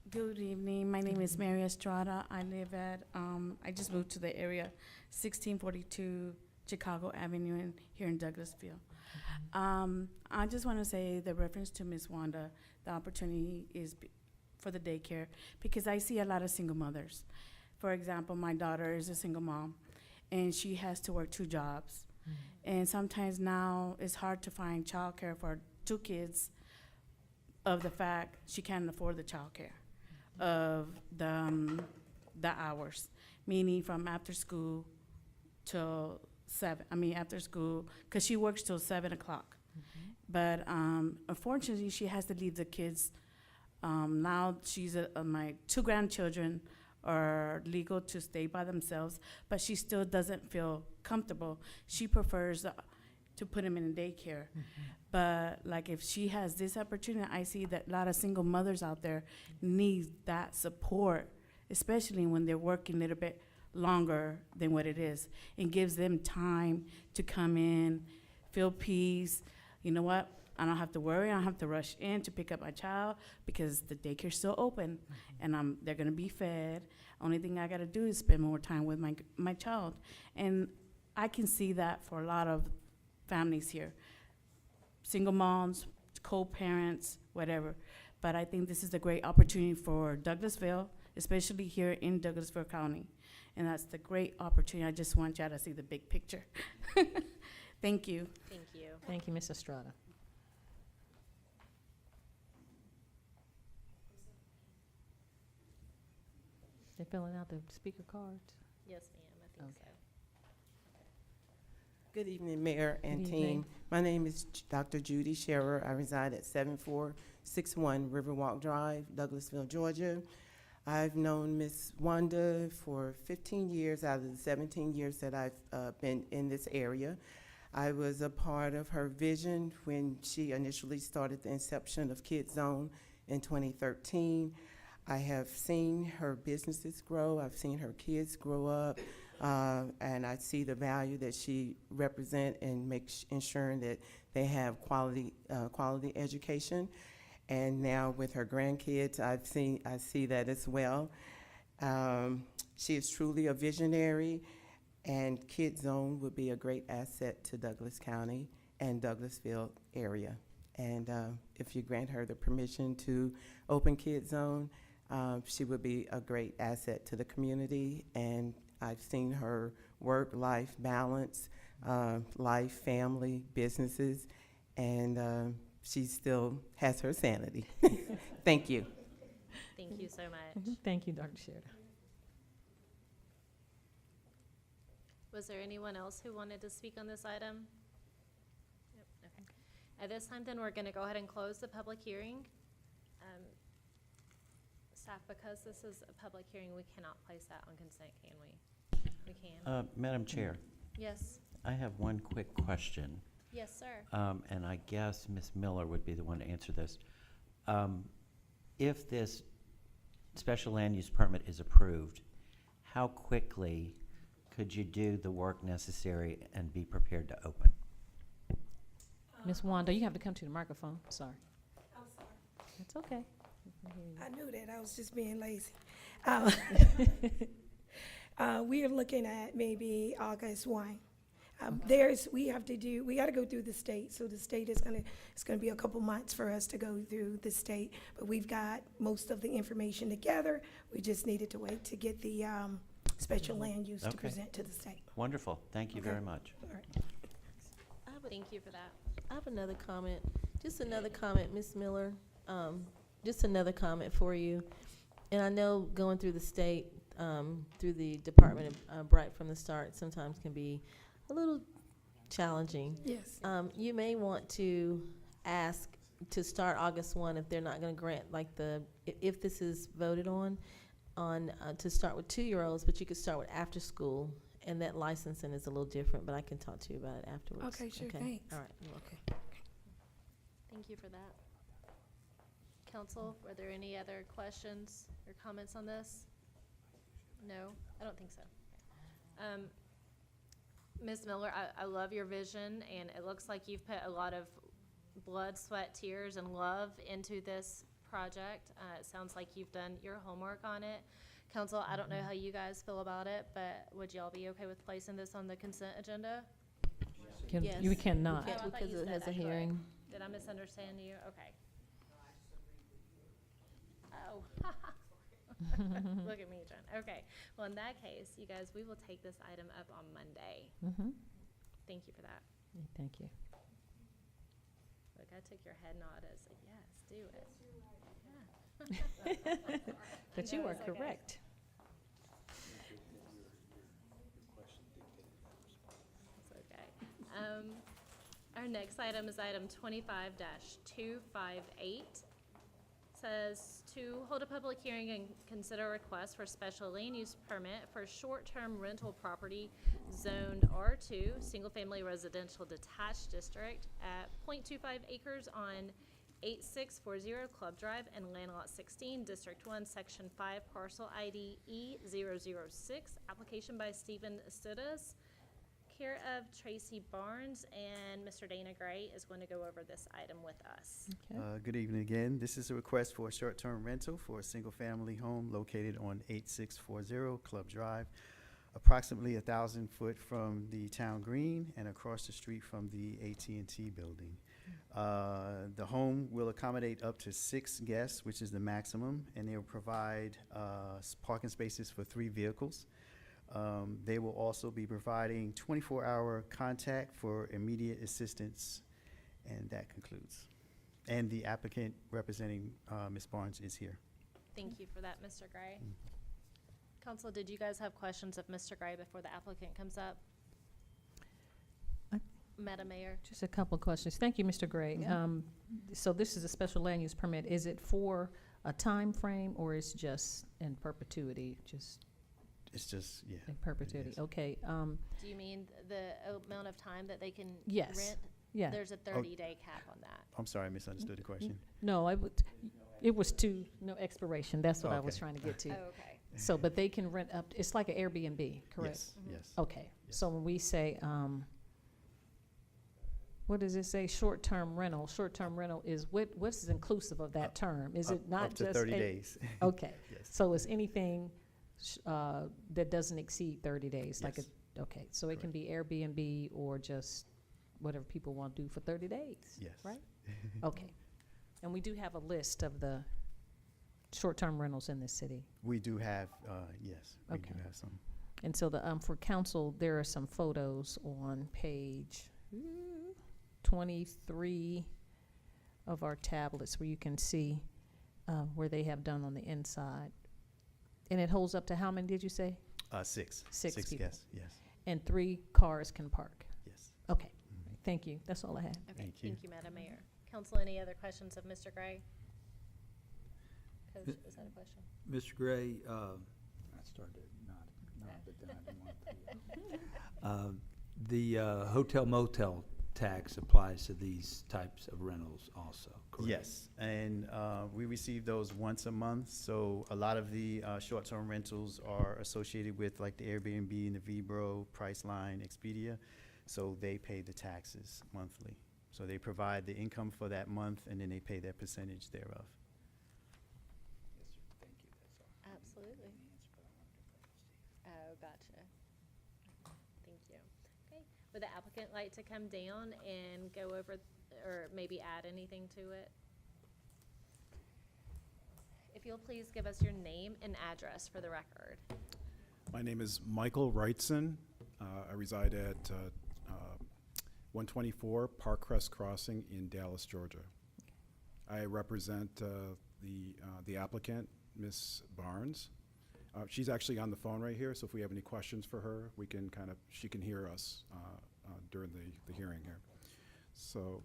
Good evening. My name is Mary Estrada. I live at, I just moved to the area, 1642 Chicago Avenue here in Douglasville. I just want to say the reference to Ms. Wanda, the opportunity is for the daycare, because I see a lot of single mothers. For example, my daughter is a single mom, and she has to work 2 jobs. And sometimes now it's hard to find childcare for 2 kids of the fact she can't afford the childcare of the hours, meaning from after school till 7. After school, because she works till 7 o'clock. But unfortunately, she has to leave the kids. Now she's my 2 grandchildren are legal to stay by themselves, but she still doesn't feel comfortable. She prefers to put them in a daycare. But like if she has this opportunity, I see that a lot of single mothers out there need that support, especially when they're working a little bit longer than what it is. It gives them time to come in, feel peace. You know what? I don't have to worry. I don't have to rush in to pick up my child because the daycare's still open, and they're gonna be fed. Only thing I gotta do is spend more time with my child, and I can see that for a lot of families here, single moms, co-parents, whatever. But I think this is a great opportunity for Douglasville, especially here in Douglasville County, and that's the great opportunity. I just want y'all to see the big picture. Thank you. Thank you. Thank you, Ms. Estrada. They're filling out the speaker cards. Yes, ma'am, I think so. Good evening, Mayor and Good team. evening. My name is Dr. Judy Scherer. I reside at 7461 Riverwalk Drive, Douglasville, Georgia. I've known Ms. Wanda for 15 years out of the 17 years that I've been in this area. I was a part of her vision when she initially started the inception of Kids Zone in 2013. I have seen her businesses grow. I've seen her kids grow up. And I see the value that she represents and ensuring that they have quality education. And now with her grandkids, I see that as well. She is truly a visionary, And Kid Zone would be a great asset to Douglas County and Douglasville area. And if you grant her the permission to open Kid Zone, she would be a great asset to the community. And I've seen her work-life balance, life, family, businesses, and she still has her sanity. Thank you. Thank you so much. Thank you, Dr. Sheridan. Was there anyone else who wanted to speak on this item? Yep, okay. At this time, then, we're going to go ahead and close the public hearing. Staff, because this is a public hearing, we cannot place that on consent, can we? We can. Madam Chair, Yes. I have one quick question. Yes, sir. And I guess Ms. Miller would be the one to answer this. If this special land use permit is approved, how quickly could you do the work necessary and be prepared to open? Ms. Wanda, you have to come to the microphone. Sorry. I'm sorry. It's okay. I knew that. I was just being lazy. We are looking at maybe August 1. We got to go through the state. So the state it's going to be a couple months for us to go through the state. But we've got most of the information together. We just needed to wait to get the special land use to Okay. present to the state. Wonderful. Thank you Okay. very much. All right. Thank you for that. I have another comment, just another comment, Ms. Miller, just another comment for you. And I know going through the state, through the Department of Bright from the start sometimes can be a little challenging. Yes. You may want to ask to start August 1 if they're not going to grant, like if this is voted on to start with 2-year-olds, but you could start with after school, and that licensing is a little different, but I can talk to you about it afterwards. Okay, sure, thanks. All right, okay. Thank you for that. Council, were there any other questions or comments on this? No, I don't think so. Ms. Miller, I love your vision, and it looks like you've put a lot of blood, sweat, tears, and love into this project. It sounds like you've done your homework on it. Council, I don't know how you guys feel about it, but would y'all be okay with placing this on the consent agenda? Yes. You cannot. We can't Oh, I thought because you it said has a I could. hearing. Did I misunderstand you? Okay. Oh. Look at me, Jen. Okay. Well, in that case, you guys, we will take this item up on Monday. Mm-hmm. Thank you for that. Thank you. Look, I took your head nod as a yes, do it. Yeah. But you No, are it's okay. correct. It's okay. Our next item is item 25-258. Says to hold a public hearing and consider a request for special land use permit for short-term rental property zoned R2, single-family residential detached district at .25 acres on 8640 Club Drive and Land Lot 16, District 1, Section 5, Parcel ID E006. Application by Stephen Studas, care of Tracy Barnes, and Mr. Dana Gray is going to go over this item with us. Okay. Good evening again. This is a request for a short-term rental for a single-family home located on 8640 Club Drive, approximately 1,000 foot from the town green and across the street from the AT&T building. The home will accommodate up to 6 guests, which is the maximum, and they will provide parking spaces for 3 vehicles. They will also be providing 24-hour contact for immediate assistance, and that concludes. And the applicant representing Ms. Barnes is here. Thank you for that, Mr. Gray. Council, did you guys have questions of Mr. Gray before the applicant comes up? Madam Mayor? Just a couple of questions. Thank you, Mr. Gray. So this is a special land use permit. Is it for a time frame, or is just in perpetuity? It's just, yeah. In perpetuity, Yes. okay. Do you mean the amount of time that they can Yes. rent? Yeah. There's a 30-day cap on that. I'm sorry, I misunderstood the question. No, it was no expiration. That's what I was Okay. trying to get to. Oh, okay. So, but they can rent up, it's like an Airbnb, correct? Yes, yes. Okay, Yes. so when we say, what does it say, short-term rental? Short-term rental is, what's inclusive of that term? Is it not Up to just? 30 days. Okay, Yes. so it's anything that doesn't exceed 30 days, like Yes. Okay, so it can be Airbnb or just whatever people want to do for 30 days? Yes. Right? Okay. And we do have a list of the short-term rentals in this city. We do have, yes, we do Okay. have some. And so for council, there are some photos on page 23 of our tablets where you can see where they have done on the inside. And it holds up to how many, did you say? Six. Six people. Yes, yes, And 3 cars can park. yes. Okay, thank you. That's all I had. Okay, Thank you. thank you, Madam Mayor. Council, any other questions of Mr. Gray? Coach, is that a question? Mr. Gray, I started to nod, but then I didn't want to. The hotel motel tax applies to these types of rentals also, correct? Yes, and we receive those once a month, so a lot of the short-term rentals are associated with like the Airbnb and the Vibro, Priceline, Expedia, so they pay the taxes monthly. So they provide the income for that month, and then they pay their percentage thereof. Yes, sir. Thank you. That's all. Absolutely. Oh, gotcha. Thank you. Okay, would the applicant like to come down and go over, or maybe add anything to it? If you'll please give us your name and address for the record. My name is Michael Wrightson. I reside at 124 Parkcrest Crossing in Dallas, Georgia. I represent the applicant, Ms. Barnes. She's actually on the phone right here, so if we have any questions for her, we can she can hear us during the hearing here. So,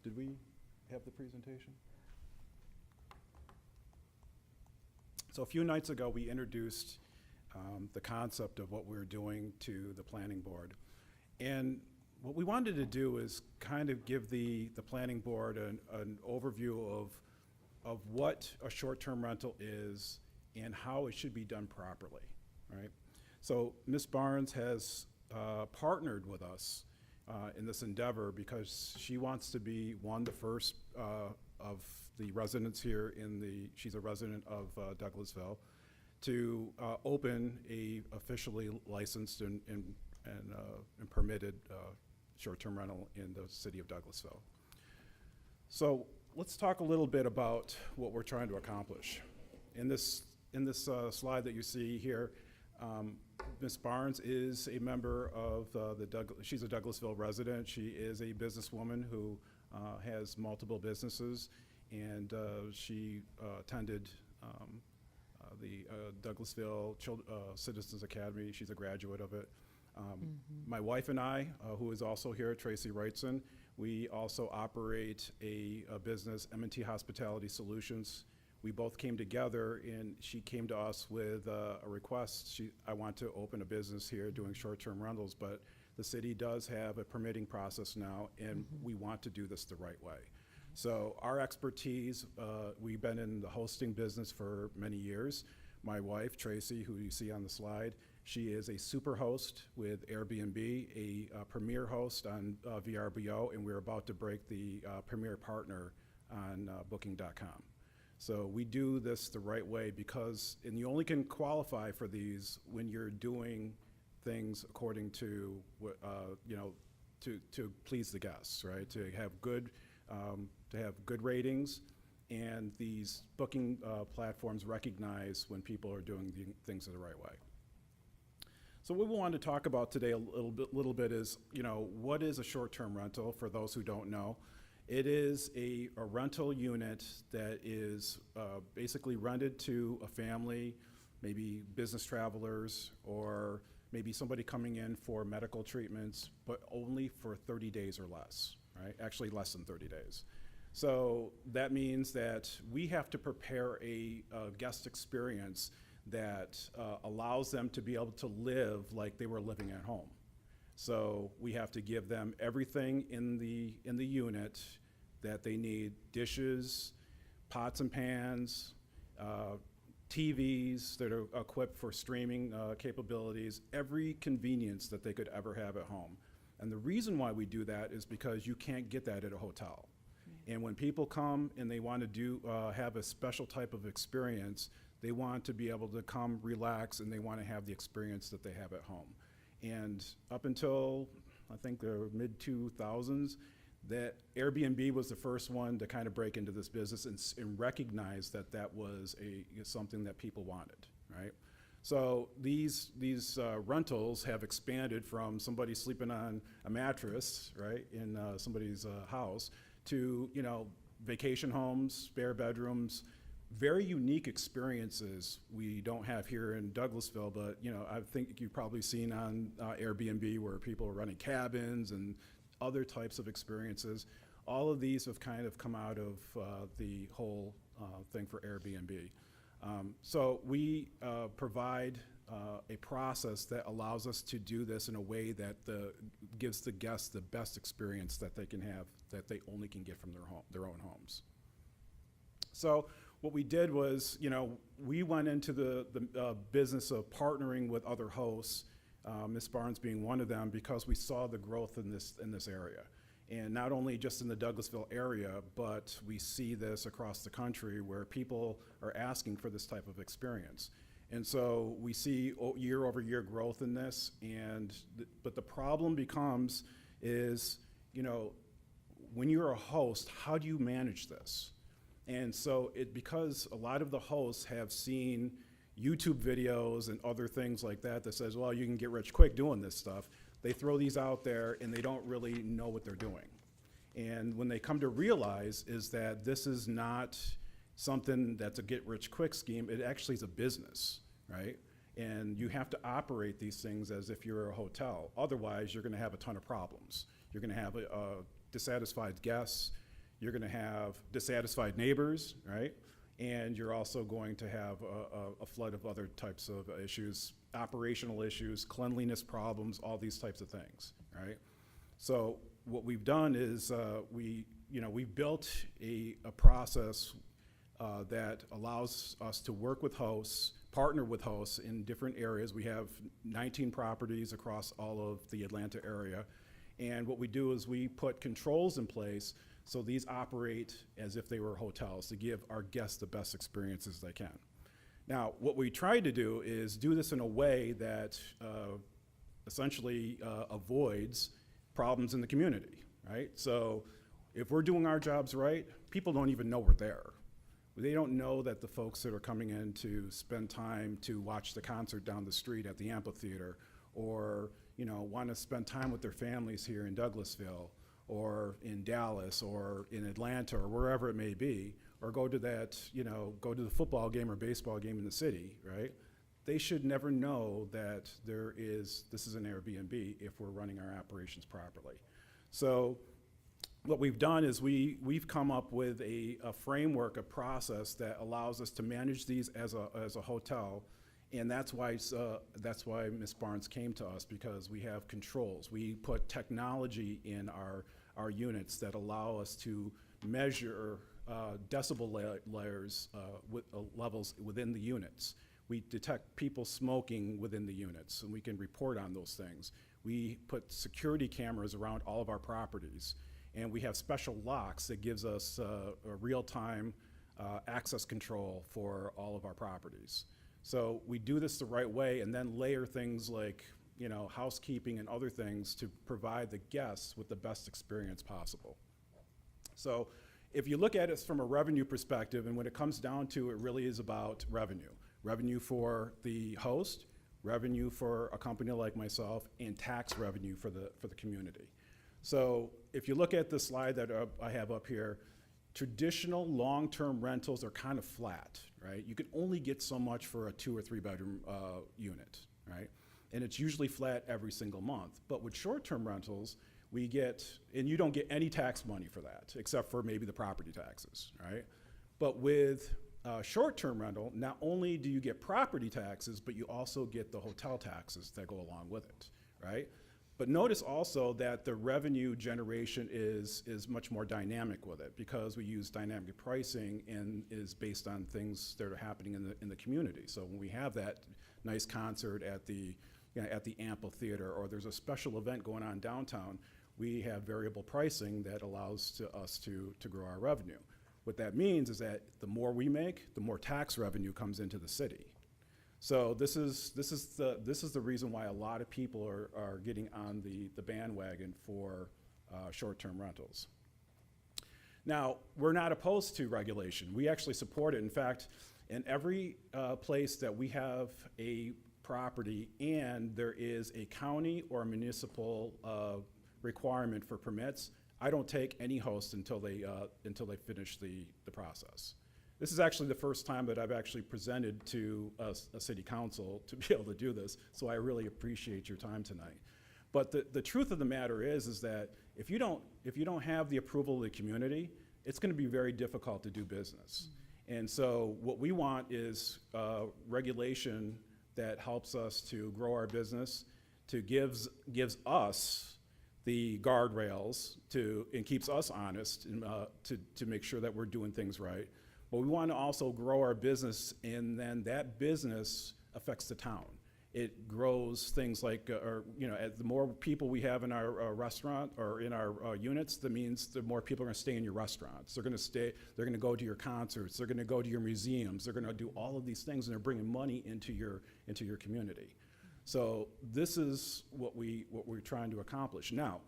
did we have the presentation? So a few nights ago, we introduced the concept of what we're doing to the planning board. And what we wanted to do is kind of give the planning board an overview of what a short-term rental is and how it should be done properly, right? So Ms. Barnes has partnered with us in this endeavor because she wants to be the first of the residents here she's a resident of Douglasville, to open a officially licensed and permitted short-term rental in the city of Douglasville. So let's talk a little bit about what we're trying to accomplish. In this slide that you see here, Ms. Barnes is a member of she's a Douglasville resident. She is a businesswoman who has multiple businesses, and she attended the Douglasville Citizens Academy. She's a graduate of it. My wife and I, who is also here, Tracy Wrightson, we also operate a business, M&T Hospitality Solutions. We both came together, and she came to us with a request. I want to open a business here doing short-term rentals, but the city does have a permitting process now, and we want to do this the right way. So our expertise, we've been in the hosting business for many years. My wife, Tracy, who you see on the slide, she is a super host with Airbnb, a premier host on VRBO, and we're about to break the premier partner on Booking.com. So we do this the right way and you only can qualify for these when you're doing things according to what, to please the guests, right? To have good ratings, and these booking platforms recognize when people are doing things the right way. So what we wanted to talk about today a little bit is, what is a short-term rental for those who don't know? It is a rental unit that is basically rented to a family, maybe business travelers, or maybe somebody coming in for medical treatments, but only for 30 days or less, right? Actually less than 30 days. So that means that we have to prepare a guest experience that allows them to be able to live like they were living at home. So we have to give them everything in the unit that they need: dishes, pots and pans, TVs that are equipped for streaming capabilities, every convenience that they could ever have at home. And the reason why we do that is because you can't get that at a hotel. And when people come and they want to have a special type of experience, They want to be able to come relax, and they want to have the experience that they have at home. And up until, I think, the mid-2000s, that Airbnb was the first one to kind of break into this business and recognize that that was something that people wanted, right? So these rentals have expanded from somebody sleeping on a mattress, right, in somebody's house, to, you know, vacation homes, spare bedrooms, very unique experiences we don't have here in Douglasville, but, you know, I think you've probably seen on Airbnb where people are running cabins and other types of experiences. All of these have kind of come out of the whole thing for Airbnb. So we provide a process that allows us to do this in a way that gives the guests the best experience that they can have, that they only can get from their own homes. So what we did was, you know, we went into the business of partnering with other hosts, Ms. Barnes being one of them, because we saw the growth in this area. And not only just in the Douglasville area, but we see this across the country where people are asking for this type of experience. And so we see year over year growth in this, but the problem becomes is, you know, when you're a host, how do you manage this? And so because a lot of the hosts have seen YouTube videos and other things like that that says, well, you can get rich quick doing this stuff, they throw these out there and they don't really know what they're doing. And when they come to realize is that this is not something that's a get rich quick scheme, it actually is a business, right? And you have to operate these things as if you're a hotel. Otherwise, you're gonna have a ton of problems. You're gonna have dissatisfied guests, you're gonna have dissatisfied neighbors, right? And you're also going to have a flood of other types of issues, operational issues, cleanliness problems, all these types of things, right? So what we've done is we've built a process that allows us to work with hosts, partner with hosts in different areas. We have 19 properties across all of the Atlanta area. And what we do is we put controls in place so these operate as if they were hotels to give our guests the best experiences they can. Now, what we tried to do is do this in a way that essentially avoids problems in the community, right? So if we're doing our jobs right, people don't even know we're there. They don't know that the folks that are coming in to spend time to watch the concert down the street at the amphitheater, or, you know, want to spend time with their families here in Douglasville, or in Dallas, or in Atlanta, or wherever it may be, or go to that, you know, go to the football game or baseball game in the city, right? They should never know that this is an Airbnb if we're running our operations properly. So what we've done is we've come up with a framework, a process that allows us to manage these as a hotel. And that's why Ms. Barnes came to us, because we have controls. We put technology in our units that allow us to measure decibel layers levels within the units. We detect people smoking within the units, and we can report on those things. We put security cameras around all of our properties, and we have special locks that gives us a real-time access control for all of our properties. So we do this the right way, and then layer things like, you know, housekeeping and other things to provide the guests with the best experience possible. So if you look at it from a revenue perspective, and when it comes down to it, really is about revenue. Revenue for the host, revenue for a company like myself, and tax revenue for the community. So if you look at the slide that I have up here, traditional long-term rentals are kind of flat, right? You can only get so much for a 2 or 3 bedroom unit, right? And it's usually flat every single month. But with short-term rentals, we get, and you don't get any tax money for that, except for maybe the property taxes, right? But with short-term rental, not only do you get property taxes, but you also get the hotel taxes that go along with it, right? But notice also that the revenue generation is much more dynamic with it, because we use dynamic pricing and is based on things that are happening in the community. So when we have that nice concert at the amphitheater, or there's a special event going on downtown, we have variable pricing that allows us to grow our revenue. What that means is that the more we make, the more tax revenue comes into the city. So this is the reason why a lot of people are getting on the bandwagon for short-term rentals. Now, we're not opposed to regulation. We actually support it. In fact, in every place that we have a property and there is a county or municipal requirement for permits, I don't take any host until they finish the process. This is actually the first time that I've actually presented to a city council to be able to do this, so I really appreciate your time tonight. But the truth of the matter is that if you don't have the approval of the community, it's going to be very difficult to do business. And so what we want is regulation that helps us to grow our business, to gives us the guardrails and keeps us honest and, to make sure that we're doing things right. But we want to also grow our business, and then that business affects the town. It grows things like, as the more people we have in our restaurant or in our units, that means the more people are going to stay in your restaurants. They're going to stay. They're going to go to your concerts. They're going to go to your museums. They're going to do all of these things, and they're bringing money into your community. So this is what we're trying to accomplish. Now,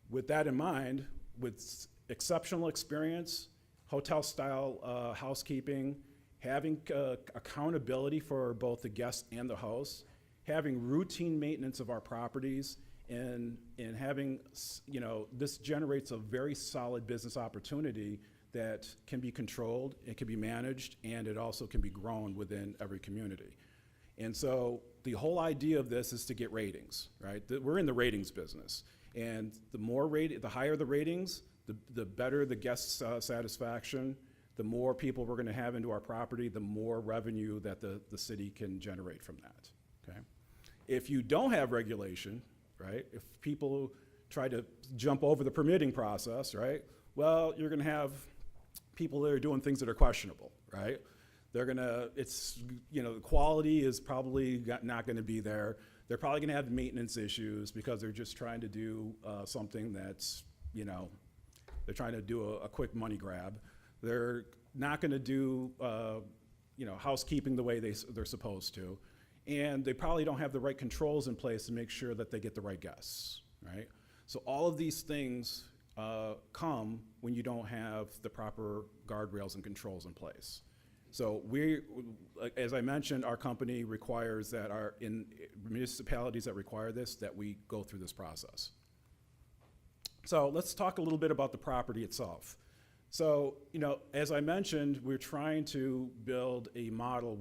with that in mind, with exceptional experience, hotel-style housekeeping, having accountability for both the guests and the hosts, having routine maintenance of our properties, and having, this generates a very solid business opportunity that can be controlled, it can be managed, and it also can be grown within every community. And so the whole idea of this is to get ratings, right? We're in the ratings business. And the higher the ratings, the better the guest satisfaction, the more people we're going to have into our property, the more revenue that the city can generate from that, okay? If you don't have regulation, right, if people try to jump over the permitting process, right, well, you're going to have people that are doing things that are questionable, right? They're going to, the quality is probably not going to be there. They're probably going to have maintenance issues because they're just trying to do something that's, they're trying to do a quick money grab. They're not going to do, housekeeping the way they're supposed to. And they probably don't have the right controls in place to make sure that they get the right guests, right? So all of these things come when you don't have the proper guardrails and controls in place. So as I mentioned, our company requires that in municipalities that require this, that we go through this process. So let's talk a little bit about the property itself. So, as I mentioned, we're trying to build a model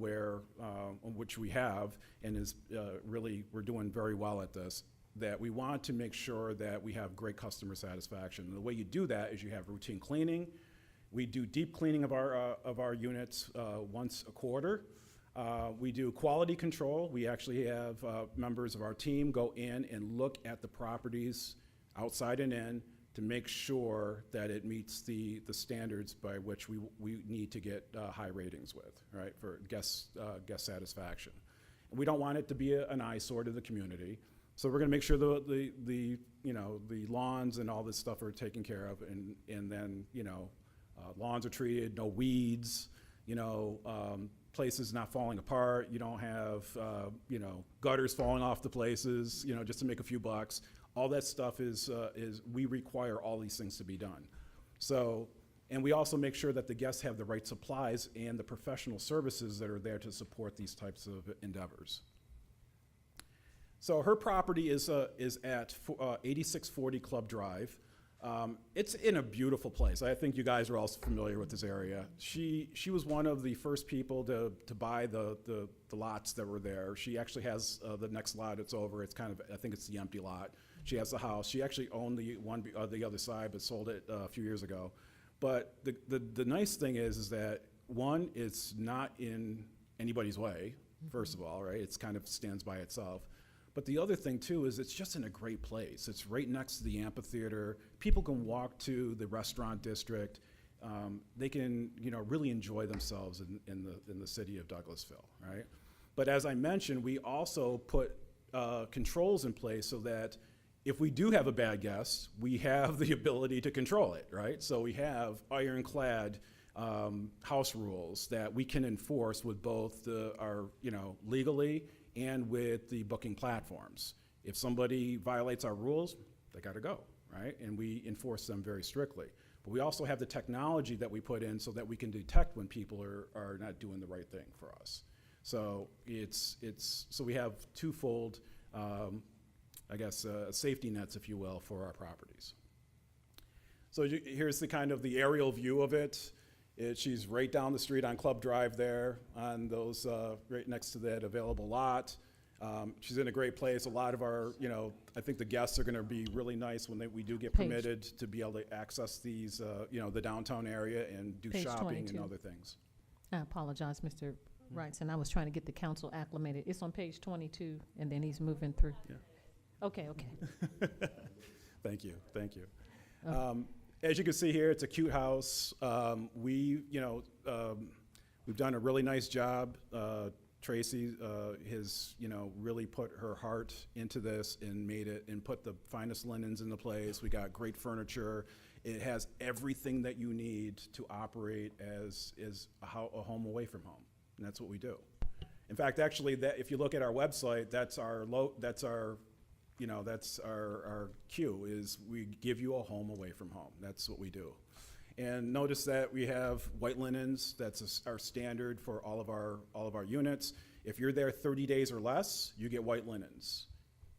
which we have, and is we're doing very well at this, that we want to make sure that we have great customer satisfaction. And the way you do that is you have routine cleaning. We do deep cleaning of our units once a quarter. We do quality control. We actually have members of our team go in and look at the properties outside and in to make sure that it meets the standards by which we need to get high ratings with, right, for guest satisfaction. And we don't want it to be an eyesore to the community. So we're going to make sure the lawns and all this stuff are taken care of, and then lawns are treated, no weeds, places not falling apart. You don't have gutters falling off the places, just to make a few bucks. All that stuff is we require all these things to be done. So, and we also make sure that the guests have the right supplies and the professional services that are there to support these types of endeavors. So her property is at 8640 Club Drive. It's in a beautiful place. I think you guys are also familiar with this area. She was one of the first people to buy the lots that were there. She actually has the next lot it's over. It's kind of, I think it's the empty lot. She has the house. She actually owned the one the other side, but sold it a few years ago. But the nice thing is that, one, it's not in anybody's way, first of all, right? It's kind of stands by itself. But the other thing, too, is it's just in a great place. It's right next to the amphitheater. People can walk to the restaurant district. They can, really enjoy themselves in the city of Douglasville, right? But as I mentioned, we also put controls in place so that if we do have a bad guest, we have the ability to control it, right? So we have ironclad house rules that we can enforce with both our, legally and with the booking platforms. If somebody violates our rules, they gotta go, right? And we enforce them very strictly. But we also have the technology that we put in so that we can detect when people are not doing the right thing for us. So so we have twofold, safety nets, if you will, for our properties. So here's the kind of the aerial view of it. She's right down the street on Club Drive there, on those, right next to that available lot. She's in a great place. A lot of our, I think the guests are gonna be really nice when we do get permitted to be able to access these, the downtown area and do Page shopping 22. and other things. I apologize, Mr. Wrightson. I was trying to get the council acclimated. It's on page 22, and then he's moving through. Yeah. Okay. Thank you. As you can see here, it's a cute house. We've done a really nice job. Tracy has, really put her heart into this and made it and put the finest linens in the place. We got great furniture. It has everything that you need to operate as a home away from home, and that's what we do. In fact, actually, that if you look at our website, that's our cue, is we give you a home away from home. That's what we do. And notice that we have white linens. That's our standard for all of our units. If you're there 30 days or less, you get white linens.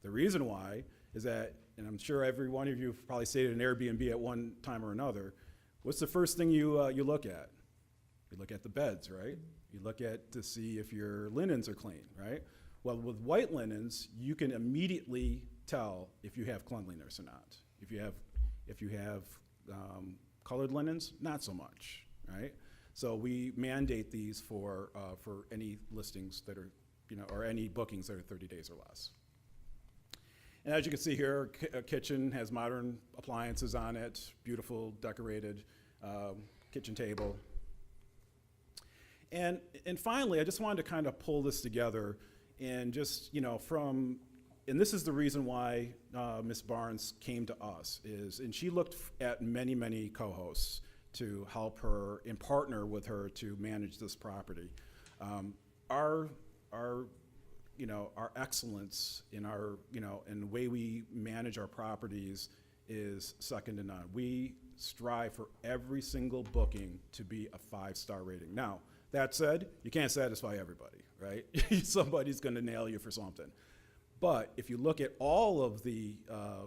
The reason why is that, and I'm sure every one of you have probably stayed at an Airbnb at one time or another, what's the first thing you look at? You look at the beds, right? You look at to see if your linens are clean, right? Well, with white linens, you can immediately tell if you have cleanliness or not. If you have colored linens, not so much, right? So we mandate these for any listings that are, or any bookings that are 30 days or less. And as you can see here, our kitchen has modern appliances on it, beautiful decorated kitchen table. And finally, I just wanted to kind of pull this together and just, and this is the reason why Ms. Barnes came to us, and she looked at many co-hosts to help her and partner with her to manage this property. Our excellence in in the way we manage our properties is second to none. We strive for every single booking to be a 5-star rating. Now, that said, you can't satisfy everybody, right? Somebody's gonna nail you for something. But if you look at all of the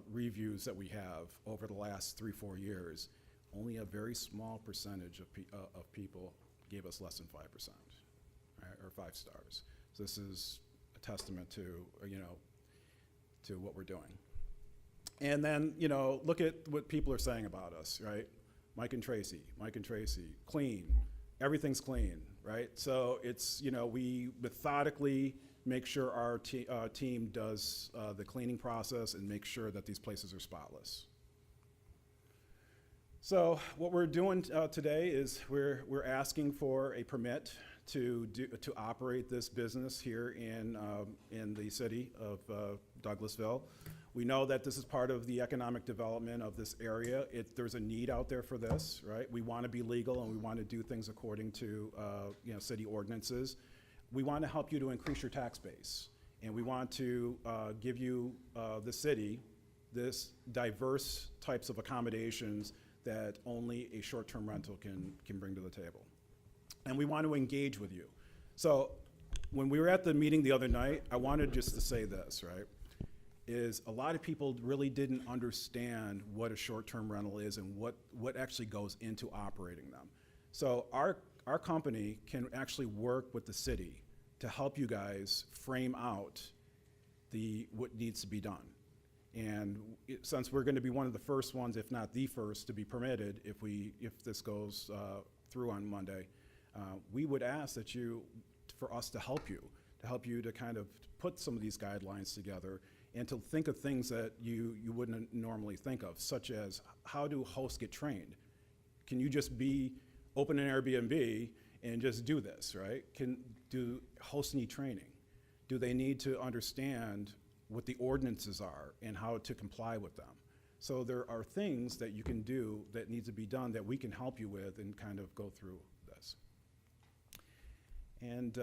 reviews that we have over the last 3-4 years, only a very small percentage of people gave us less than 5%, right, or 5 stars. So this is a testament to to what we're doing. And then look at what people are saying about us, right? Mike and Tracy, clean, everything's clean, right? So it's we methodically make sure our team does the cleaning process and make sure that these places are spotless. So what we're doing today is we're asking for a permit to operate this business here in the city of Douglasville. We know that this is part of the economic development of this area. There's a need out there for this, right? We want to be legal and we want to do things according to city ordinances. We want to help you to increase your tax base, and we want to give you, the city, this diverse types of accommodations that only a short-term rental can bring to the table. And we want to engage with you. So when we were at the meeting the other night, I wanted just to say this, right, is a lot of people really didn't understand what a short-term rental is and what actually goes into operating them. So our company can actually work with the city to help you guys frame out what needs to be done. And since we're going to be one of the first ones, if not the first, to be permitted, if this goes through on Monday, we would ask for us to help you to kind of put some of these guidelines together and to think of things that you wouldn't normally think of, such as how do hosts get trained? Can you just open an Airbnb and just do this, right? Do hosts need training? Do they need to understand what the ordinances are and how to comply with them. So there are things that you can do that need to be done that we can help you with and kind of go through this. And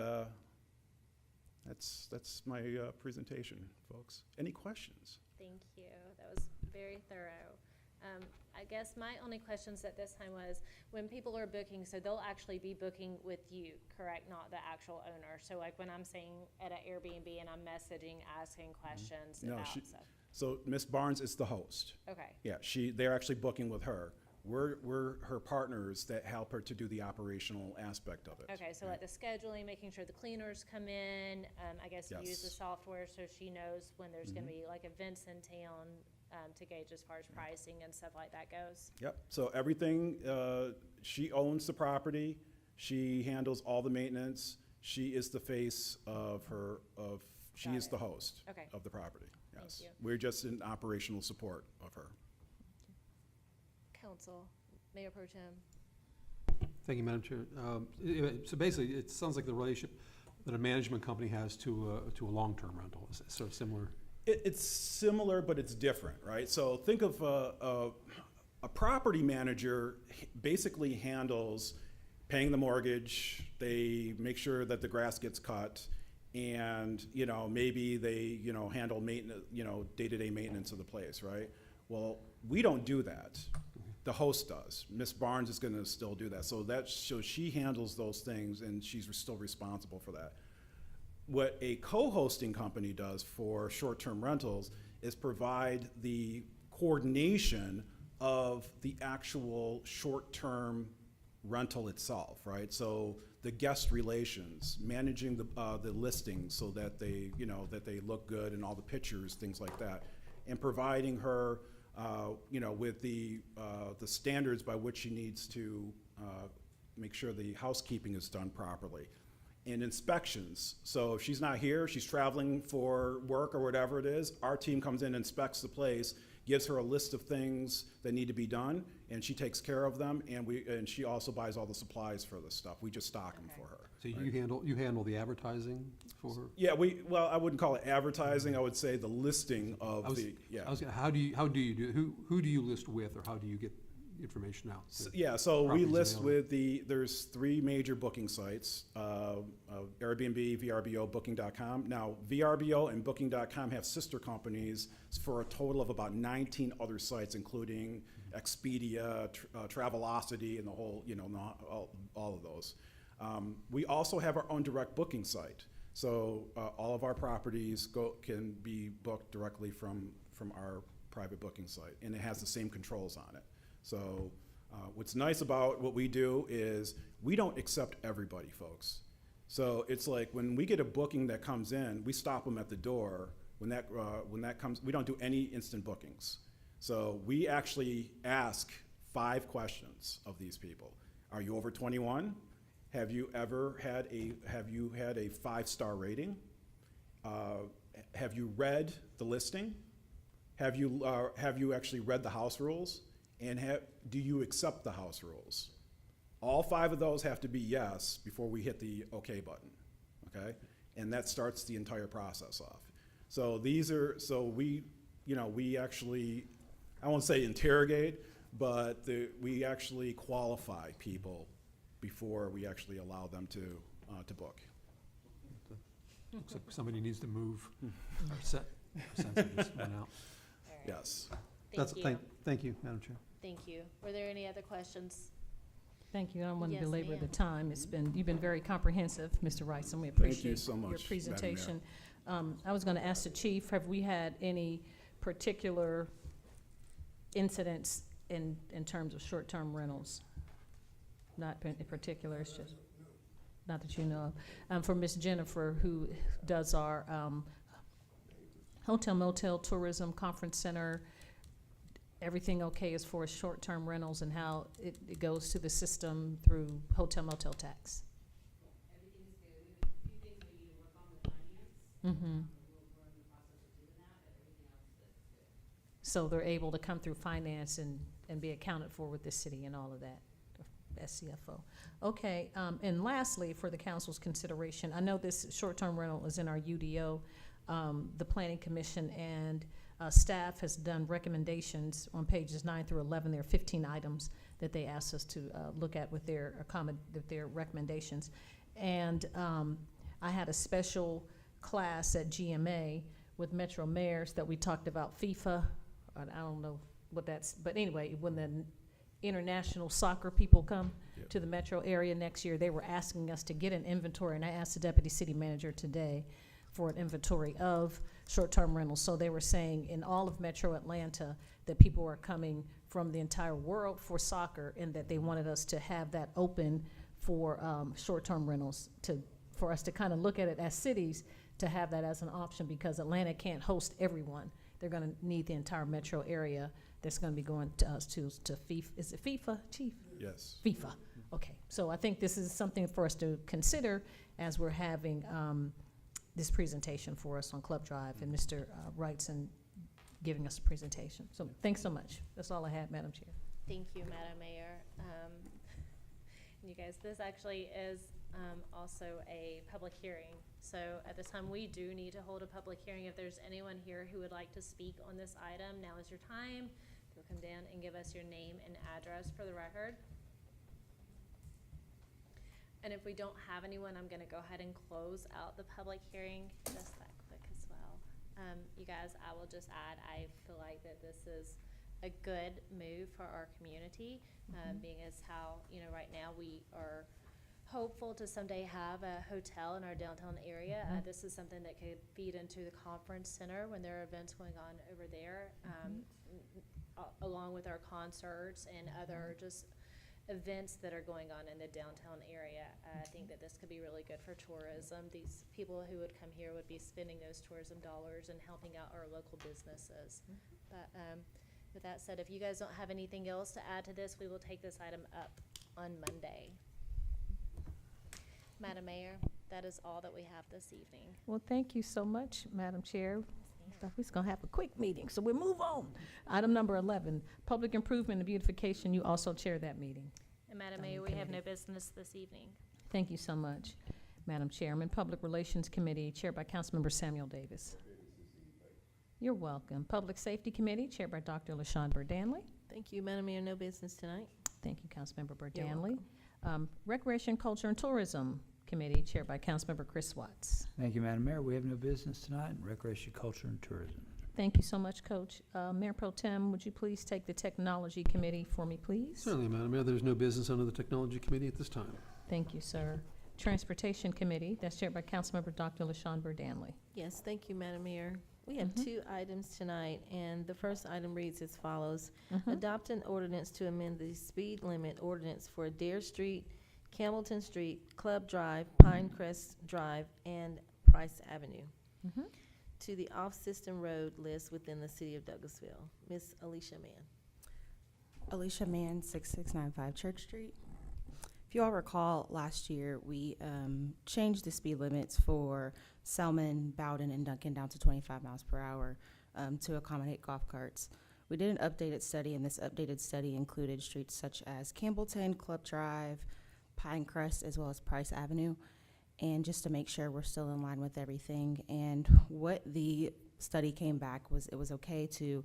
that's my presentation, folks. Any questions? Thank you. That was very thorough. I guess my only questions at this time was, when people are booking, so they'll actually be booking with you, correct? Not the actual owner. So like when I'm saying at an Airbnb and I'm messaging, asking questions about stuff. So Ms. Barnes is the host. Okay. Yeah, they're actually booking with her. We're her partners that help her to do the operational aspect of it. Okay, so like the scheduling, making sure the cleaners come in, I guess use the Yes. software so she knows when there's gonna be like events in town, to gauge as far as pricing and stuff like that goes. Yep, so everything, she owns the property, she handles all the maintenance, she is the face of she Got is it. the host Okay. of the property, Thank yes. you. We're just in operational support of her. Council, Mayor Pro Tem. Thank you, Madam Chair. So basically, it sounds like the relationship that a management company has to a long-term rental is sort of similar. It's similar, but it's different, right? So think of a property manager basically handles paying the mortgage, they make sure that the grass gets cut, and, maybe they, handle maintenance, day-to-day maintenance of the place, right? Well, we don't do that. The host does. Ms. Barnes is gonna still do that. So she handles those things, and she's still responsible for that. What a co-hosting company does for short-term rentals is provide the coordination of the actual short-term rental itself, right? So the guest relations, managing the listings so that they, that they look good and all the pictures, things like that, and providing her, with the standards by which she needs to make sure the housekeeping is done properly. And inspections, so if she's not here, she's traveling for work or whatever it is, our team comes in, inspects the place, gives her a list of things that need to be done, and she takes care of them, and she also buys all the supplies for the stuff. We just stock them for her. So you handle the advertising for her? Yeah, I wouldn't call it advertising, I would say the listing of How do you do, who do you list with, or how do you get information out? So we properties list available? with there's 3 major booking sites, Airbnb, VRBO, Booking.com. Now, VRBO and Booking.com have sister companies for a total of about 19 other sites, including Expedia, Travelocity, and the whole, all of those. We also have our own direct booking site. So all of our properties can be booked directly from our private booking site, and it has the same controls on it. So what's nice about what we do is we don't accept everybody, folks. So it's like when we get a booking that comes in, we stop them at the door. When that comes, we don't do any instant bookings. So we actually ask 5 questions of these people. Are you over 21? Have you had a 5-star rating? Have you read the listing? Have you actually read the house rules? And do you accept the house rules? All 5 of those have to be yes before we hit the OK button, okay? And that starts the entire process off. So we actually, I won't say interrogate, but we actually qualify people before we actually allow them to book. Looks like somebody needs to move. Our sensor just went out. Yes. Thank you, Madam Chair. Thank you. Were there any other questions? Thank you. I don't want to Yes, belabor the ma'am. time. You've been very comprehensive, Mr. Rice, and we appreciate so much, your Madam Mayor. presentation. I was going to ask the chief, have we had any particular incidents in terms of short-term rentals? Not in particular, it's just, not that you know of. For Ms. Jennifer, who does our hotel, motel, tourism, conference center, everything okay as far as short-term rentals and how it goes to the system through hotel, motel tax? Everything's good. We have a few things we need to work on with finance. Mm-hmm. We're in the process of doing that, but everything else is good. So they're able to come through finance and be accounted for with the city and all of that, SCFO. Okay, and lastly, for the council's consideration, I know this short-term rental is in our UDO. the Planning Commission and staff has done recommendations on pages 9 through 11. There are 15 items that they asked us to look at with their recommendations. And I had a special class at GMA with Metro Mayors that we talked about FIFA. I don't know what that's, but anyway, when the international soccer people come to the metro area next year, they were asking us to get an inventory, and I asked the deputy city manager today for an inventory of short-term rentals. So they were saying in all of metro Atlanta that people are coming from the entire world for soccer, and that they wanted us to have that open for short-term rentals, for us to kind of look at it as cities, to have that as an option, because Atlanta can't host everyone. They're going to need the entire metro area that's going to be going to us to FIFA. Is it FIFA, Chief? Yes. FIFA. Okay. So I think this is something for us to consider as we're having this presentation for us on Club Drive, and Mr. Wrightson giving us a presentation. So thanks so much. That's all I had, Madam Chair. Thank you, Madam Mayor. You guys, this actually is also a public hearing. So at this time, we do need to hold a public hearing. If there's anyone here who would like to speak on this item, now is your time. You'll come down and give us your name and address for the record. And if we don't have anyone, I'm going to go ahead and close out the public hearing just that quick as well. You guys, I will just add, I feel like that this is a good move for our community, being as how, right now we are hopeful to someday have a hotel in our downtown area. This is something that could feed into the conference center when there are events going on over there, along with our concerts and other just events that are going on in the downtown area. I think that this could be really good for tourism. These people who would come here would be spending those tourism dollars and helping out our local businesses. But with that said, if you guys don't have anything else to add to this, we will take this item up on Monday. Madam Mayor, that is all that we have this evening. Well, thank you so much, Madam Chair. Thought we was going to have a quick meeting, so we'll move on. Item number 11, Public Improvement and Beautification. You also chair that meeting. And Madam Mayor, we have no business this evening. Thank you so much, Madam Chairman. Public Relations Committee, chaired by Councilmember Samuel Davis. You're welcome. Public Safety Committee, chaired by Dr. LaShawn Burdanley. Thank you, Madam Mayor. No business tonight. Thank you, Councilmember You're Burdanley. Recreation, Culture, and Tourism Committee, chaired by Councilmember Chris Watts. Thank you, Madam Mayor. We have no business tonight in Recreation, Culture, and Tourism. Thank you so much, Coach. Mayor Pro Tem, would you please take the Technology Committee for me, please? Certainly, Madam Mayor. There's no business under the Technology Committee at this time. Thank you, sir. Transportation Committee, that's chaired by Councilmember Dr. LaShawn Burdanley. Yes, thank you, Madam Mayor. We have two items tonight, and the first item reads as follows. Adopt an ordinance to amend the speed limit ordinance for Dare Street, Campbellton Street, Club Drive, Pinecrest Drive, and Price Avenue to the off-system road list within the city of Douglasville. Ms. Alicia Mann. Alicia Mann, 6695 Church Street. If you all recall, last year we changed the speed limits for Selman, Bowden, and Duncan down to 25 miles per hour to accommodate golf carts. We did an updated study, and this updated study included streets such as Campbellton, Club Drive, Pinecrest, as well as Price Avenue, and just to make sure we're still in line with everything. And what the study came back was it was okay to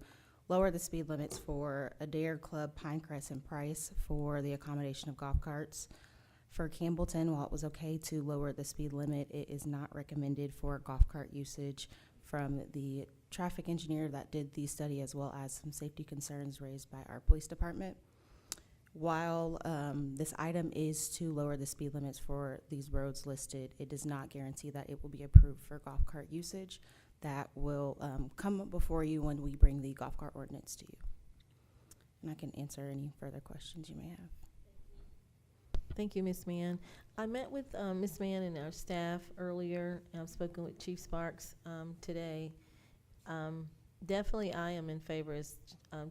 lower the speed limits for Adair, Club, Pinecrest, and Price for the accommodation of golf carts. For Campbellton, while it was okay to lower the speed limit, it is not recommended for golf cart usage from the traffic engineer that did the study, as well as some safety concerns raised by our police department. While this item is to lower the speed limits for these roads listed, it does not guarantee that it will be approved for golf cart usage. That will come before you when we bring the golf cart ordinance to you. And I can answer any further questions you may have. Thank you, Ms. Mann. I met with Ms. Mann and our staff earlier, and I've spoken with Chief Sparks today. Definitely, I am in favor as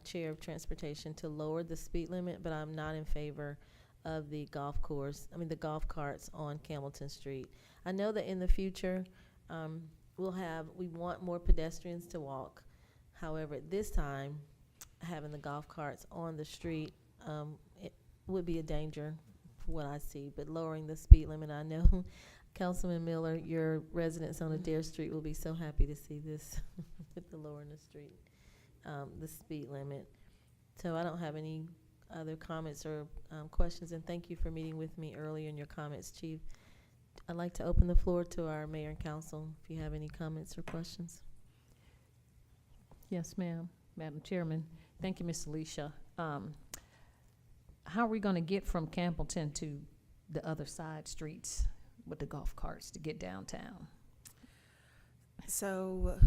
Chair of Transportation to lower the speed limit, but I'm not in favor of the golf carts on Campbellton Street. I know that in the future, we want more pedestrians to walk. However, at this time, having the golf carts on the street, it would be a danger for what I see. But lowering the speed limit, I know Councilman Miller, your residents on Adair Street will be so happy to see this with the lowering the street, the speed limit. So I don't have any other comments or questions, and thank you for meeting with me earlier in your comments, Chief. I'd like to open the floor to our mayor and council if you have any comments or questions. Yes, ma'am. Madam Chairman, thank you, Ms. Alicia. How are we going to get from Campbellton to the other side streets with the golf carts to get downtown? So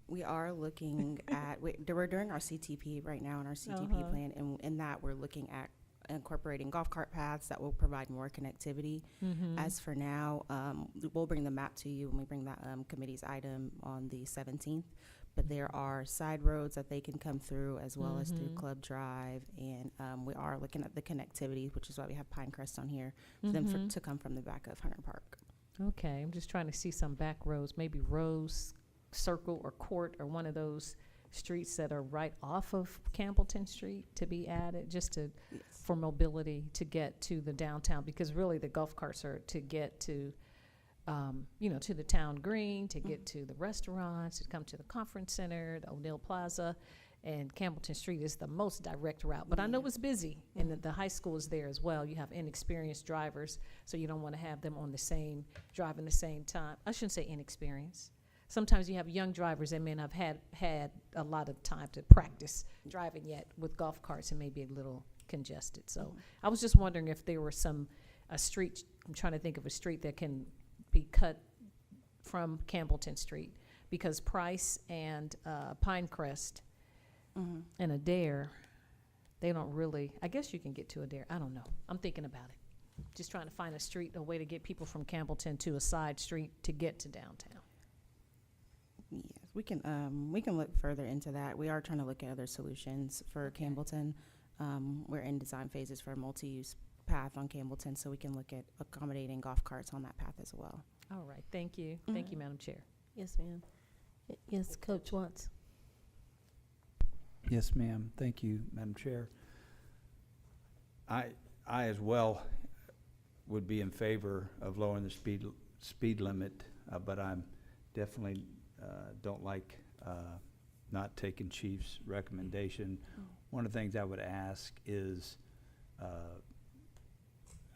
we are looking at, we're doing our CTP right now in our CTP plan, and in that we're looking at incorporating golf cart paths that will provide more connectivity. As for now, we'll bring the map to you when we bring that committee's item on the 17th. But there are side roads that they can come through as well as through Club Drive. And we are looking at the connectivity, which is why we have Pinecrest on here, for them to come from the back of Hunter Park. Okay, I'm just trying to see some back roads, maybe Rose Circle or Court or one of those streets that are right off of Campbellton Street to be added, just to for mobility to get to the downtown, because really the golf carts are to get to to the town green, to get to the restaurants, to come to the conference center, the O'Neill Plaza, and Campbellton Street is the most direct route. But I know it's busy, and the high school is there as well. You have inexperienced drivers, so you don't want to have them on driving the same time. I shouldn't say inexperienced. Sometimes you have young drivers that may not have had a lot of time to practice driving yet with golf carts and may be a little congested. So I was just wondering if there were a street, I'm trying to think of a street that can be cut from Campbellton Street, because Price and Pinecrest and Adair, they don't really, I guess you can get to Adair. I don't know. I'm thinking about it. Just trying to find a way to get people from Campbellton to a side street to get to downtown. Yes, we can look further into that. We are trying to look at other solutions for Campbellton. We're in design phases for a multi-use path on Campbellton, so we can look at accommodating golf carts on that path as well. All right, thank you. Thank you, Madam Chair. Yes, ma'am. Yes, Coach Watts. Yes, ma'am. Thank you, Madam Chair. I as well would be in favor of lowering the speed limit, but I'm definitely don't like not taking Chief's recommendation. One of the things I would ask is,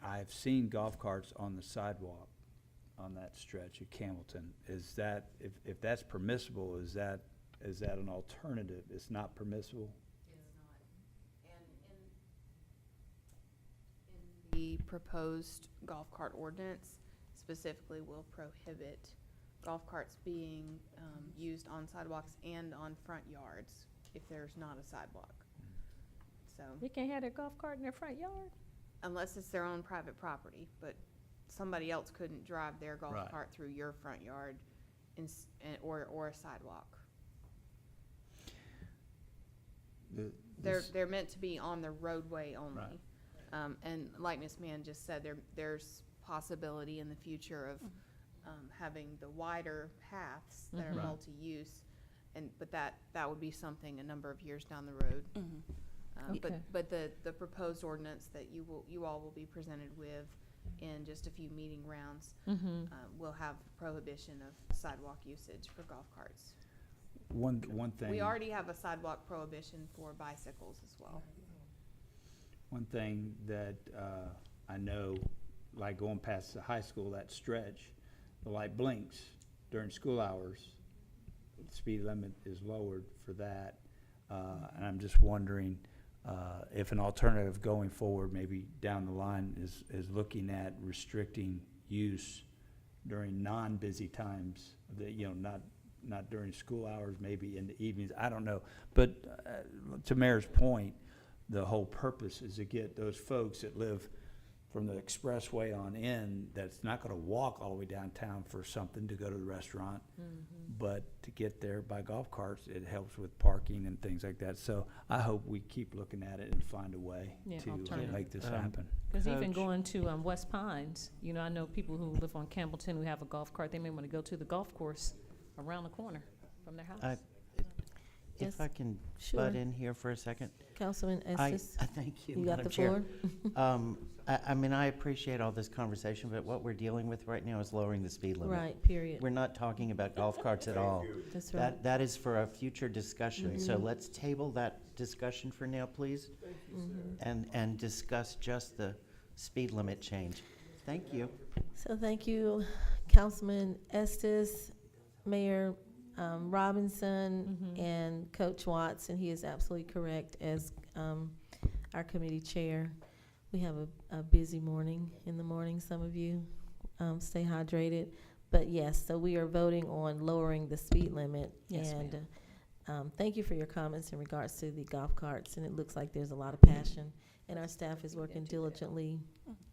I've seen golf carts on the sidewalk on that stretch at Campbellton. Is that, if that's permissible, is that an alternative? It's not permissible? The proposed golf cart ordinance specifically will prohibit golf carts being used on sidewalks and on front yards if there's not a sidewalk. So They can't have their golf cart in their front yard? unless it's their own private property, but somebody else couldn't drive their golf Right. cart through your front yard or a sidewalk. They're meant to be on the roadway only. Right. And like Ms. Mann just said, there's possibility in the future of having the wider paths that are Right. multi-use, but that would be something a number of years down the road. Okay. But the proposed ordinance that you all will be presented with in just a few meeting rounds will have prohibition of sidewalk usage for golf carts. One thing. We already have a sidewalk prohibition for bicycles as well. One thing that I know, like going past the high school, that stretch, the light blinks during school hours. The speed limit is lowered for that. And I'm just wondering if an alternative going forward, maybe down the line, is looking at restricting use during non-busy times, not during school hours, maybe in the evenings, I don't know. But to Mayor's point, the whole purpose is to get those folks that live from the expressway on in, that's not gonna walk all the way downtown for something to go to the restaurant, but to get there by golf carts, it helps with parking and things like that. So I hope we keep looking at it and find a way to alternative. make this happen. Because even Coach. going to West Pines, I know people who live on Campbellton who have a golf cart, they may want to go to the golf course around the corner from their house. Yes, If I can sure. butt in here for a second. Councilman I Estes, thank you, you got Madam the Chair. floor. I mean, I appreciate all this conversation, but what we're dealing with right now is lowering the speed limit. Right, period. We're not talking about golf carts at all. That's right. That is for a future discussion, so Mhm. let's table that discussion for now, please. And discuss just the speed limit change. Thank you. So thank you, Councilman Estes, Mayor Robinson, and Coach Watts, and he is absolutely correct as our committee chair. We have a busy morning in the morning, some of you. Stay hydrated. But yes, so we are voting on lowering the speed limit. Yes, And thank you for your comments in regards to the golf carts, and it looks like there's a lot of passion. And our staff is working diligently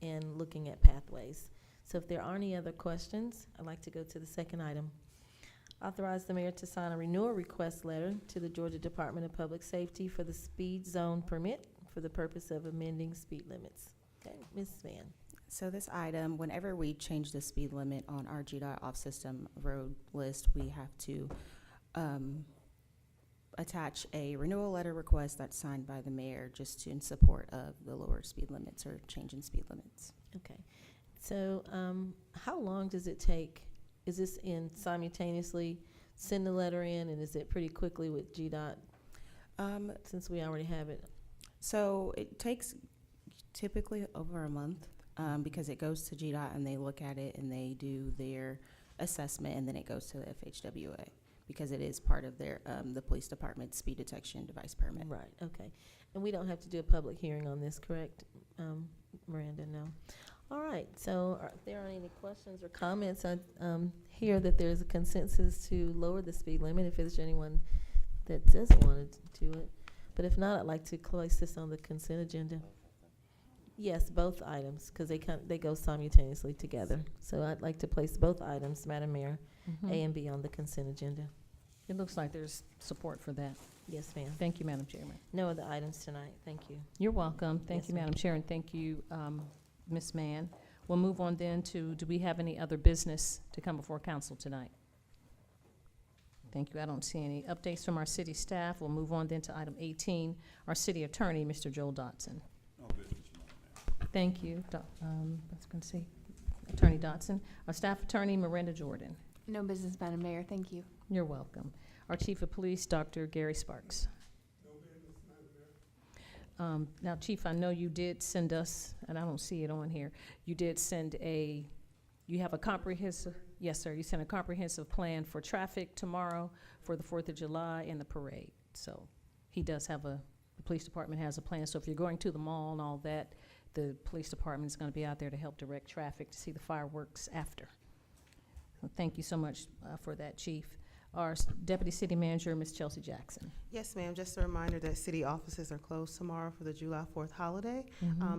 and looking at pathways. So if there are any other questions, I'd like to go to the second item. Authorize the mayor to sign a renewal request letter to the Georgia Department of Public Safety for the speed zone permit for the purpose of amending speed limits. Okay, Ms. Van. So this item, whenever we change the speed limit on our GDOT off-system road list, we have to attach a renewal letter request that's signed by the mayor just in support of the lower speed limits or change in speed limits. Okay. So how long does it take? Is this in simultaneously send the letter in, and is it pretty quickly with GDOT since we already have it? So it takes typically over a month because it goes to GDOT and they look at it and they do their assessment, and then it goes to the FHWA because it is part of their the police department's speed detection device permit. Right, okay. And we don't have to do a public hearing on this, correct, Miranda? No. All right, so if there aren't any questions or comments, I hear that there's a consensus to lower the speed limit if there's anyone that doesn't want to do it. But if not, I'd like to place this on the consent agenda. Yes, both items, because they go simultaneously together. So I'd like to place both items, Madam Mayor, A and B on the consent agenda. It looks like there's support for that. Yes, ma'am. Thank you, Madam Chairman. No other items tonight. Thank you. You're welcome. Thank Yes, you, ma'am. Madam Chair, and thank you, Ms. Mann. We'll move on then to, do we have any other business to come before council tonight? Thank you. I don't see any updates from our city staff. We'll move on then to item 18, our city attorney, Mr. Joel Dotson. Thank you. I was going to say Attorney Dotson. Our staff attorney, Miranda Jordan. No business, Madam Mayor. Thank you. You're welcome. Our chief of police, Dr. Gary Sparks. Now, Chief, I know you did send us, and I don't see it on here, you did send you have a comprehensive, yes, sir, you sent a comprehensive plan for traffic tomorrow for the 4th of July and the parade. So he does have the police department has a plan. So if you're going to the mall and all that, the police department is going to be out there to help direct traffic to see the fireworks after. So thank you so much for that, Chief. Our Deputy City Manager, Ms. Chelsea Jackson. Yes, ma'am. Just a reminder that city offices are closed tomorrow for the July 4th holiday,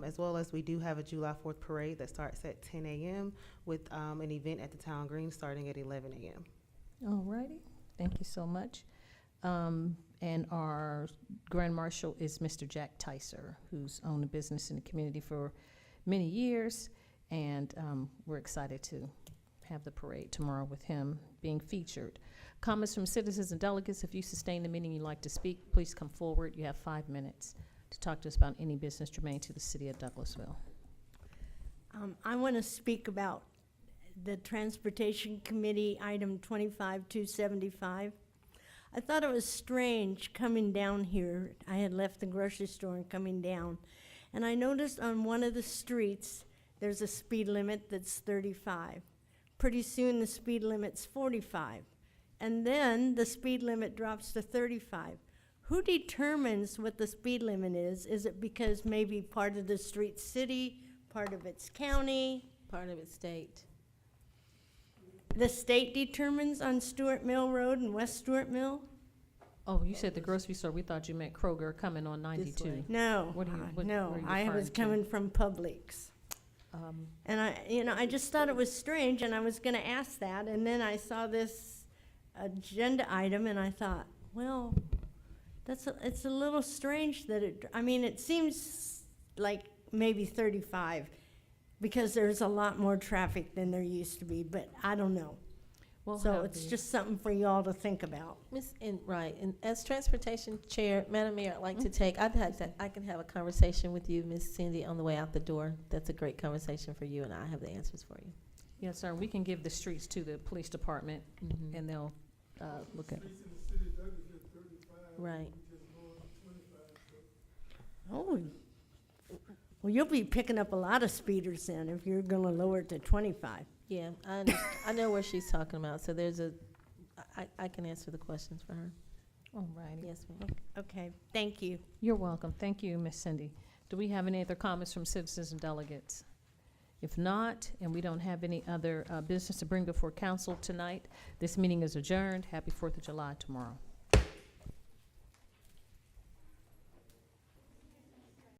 as well as we do have a July 4th parade that starts at 10 a.m. with an event at the Town Green starting at 11 a.m. All righty. Thank you so much. And our Grand Marshal is Mr. Jack Tyser, who's owned a business in the community for many years, and we're excited to have the parade tomorrow with him being featured. Comments from citizens and delegates. If you sustain the meeting, you'd like to speak, please come forward. You have 5 minutes to talk to us about any business germane to the city of Douglasville. I want to speak about the Transportation Committee, item 25275. I thought it was strange coming down here. I had left the grocery store and coming down, and I noticed on one of the streets there's a speed limit that's 35. Pretty soon the speed limit's 45. And then the speed limit drops to 35. Who determines what the speed limit is? Is it because maybe part of the street's city, part of it's county? Part of it's state. The state determines on Stewart Mill Road and West Stewart Mill? Oh, you said the grocery store. We thought you meant Kroger coming on 92. No, What are you, what no, were you I was referring to? coming from Publix. And I just thought it was strange, and I was gonna ask that, and then I saw this agenda item, and I thought, well, it's a little strange that it seems like maybe 35, because there's a lot more traffic than there used to be, but I don't know. So have it's the- just something for y'all to think about. Right, and as transportation chair, Madam Mayor, I'd like to take, I can have a conversation with you, Miss Cindy, on the way out the door. That's a great conversation for you, and I have the answers for you. Yes, sir. We can give the streets to the police department, Mhm. and they'll look at it. Right. Oh, well, you'll be picking up a lot of speeders then if you're gonna lower it to 25. Yeah, I know where she's talking about, so I can answer the questions for her. All righty. Yes, ma'am. Okay, thank you. You're welcome. Thank you, Miss Cindy. Do we have any other comments from citizens and delegates? If not, and we don't have any other business to bring before council tonight, this meeting is adjourned. Happy 4th of July tomorrow.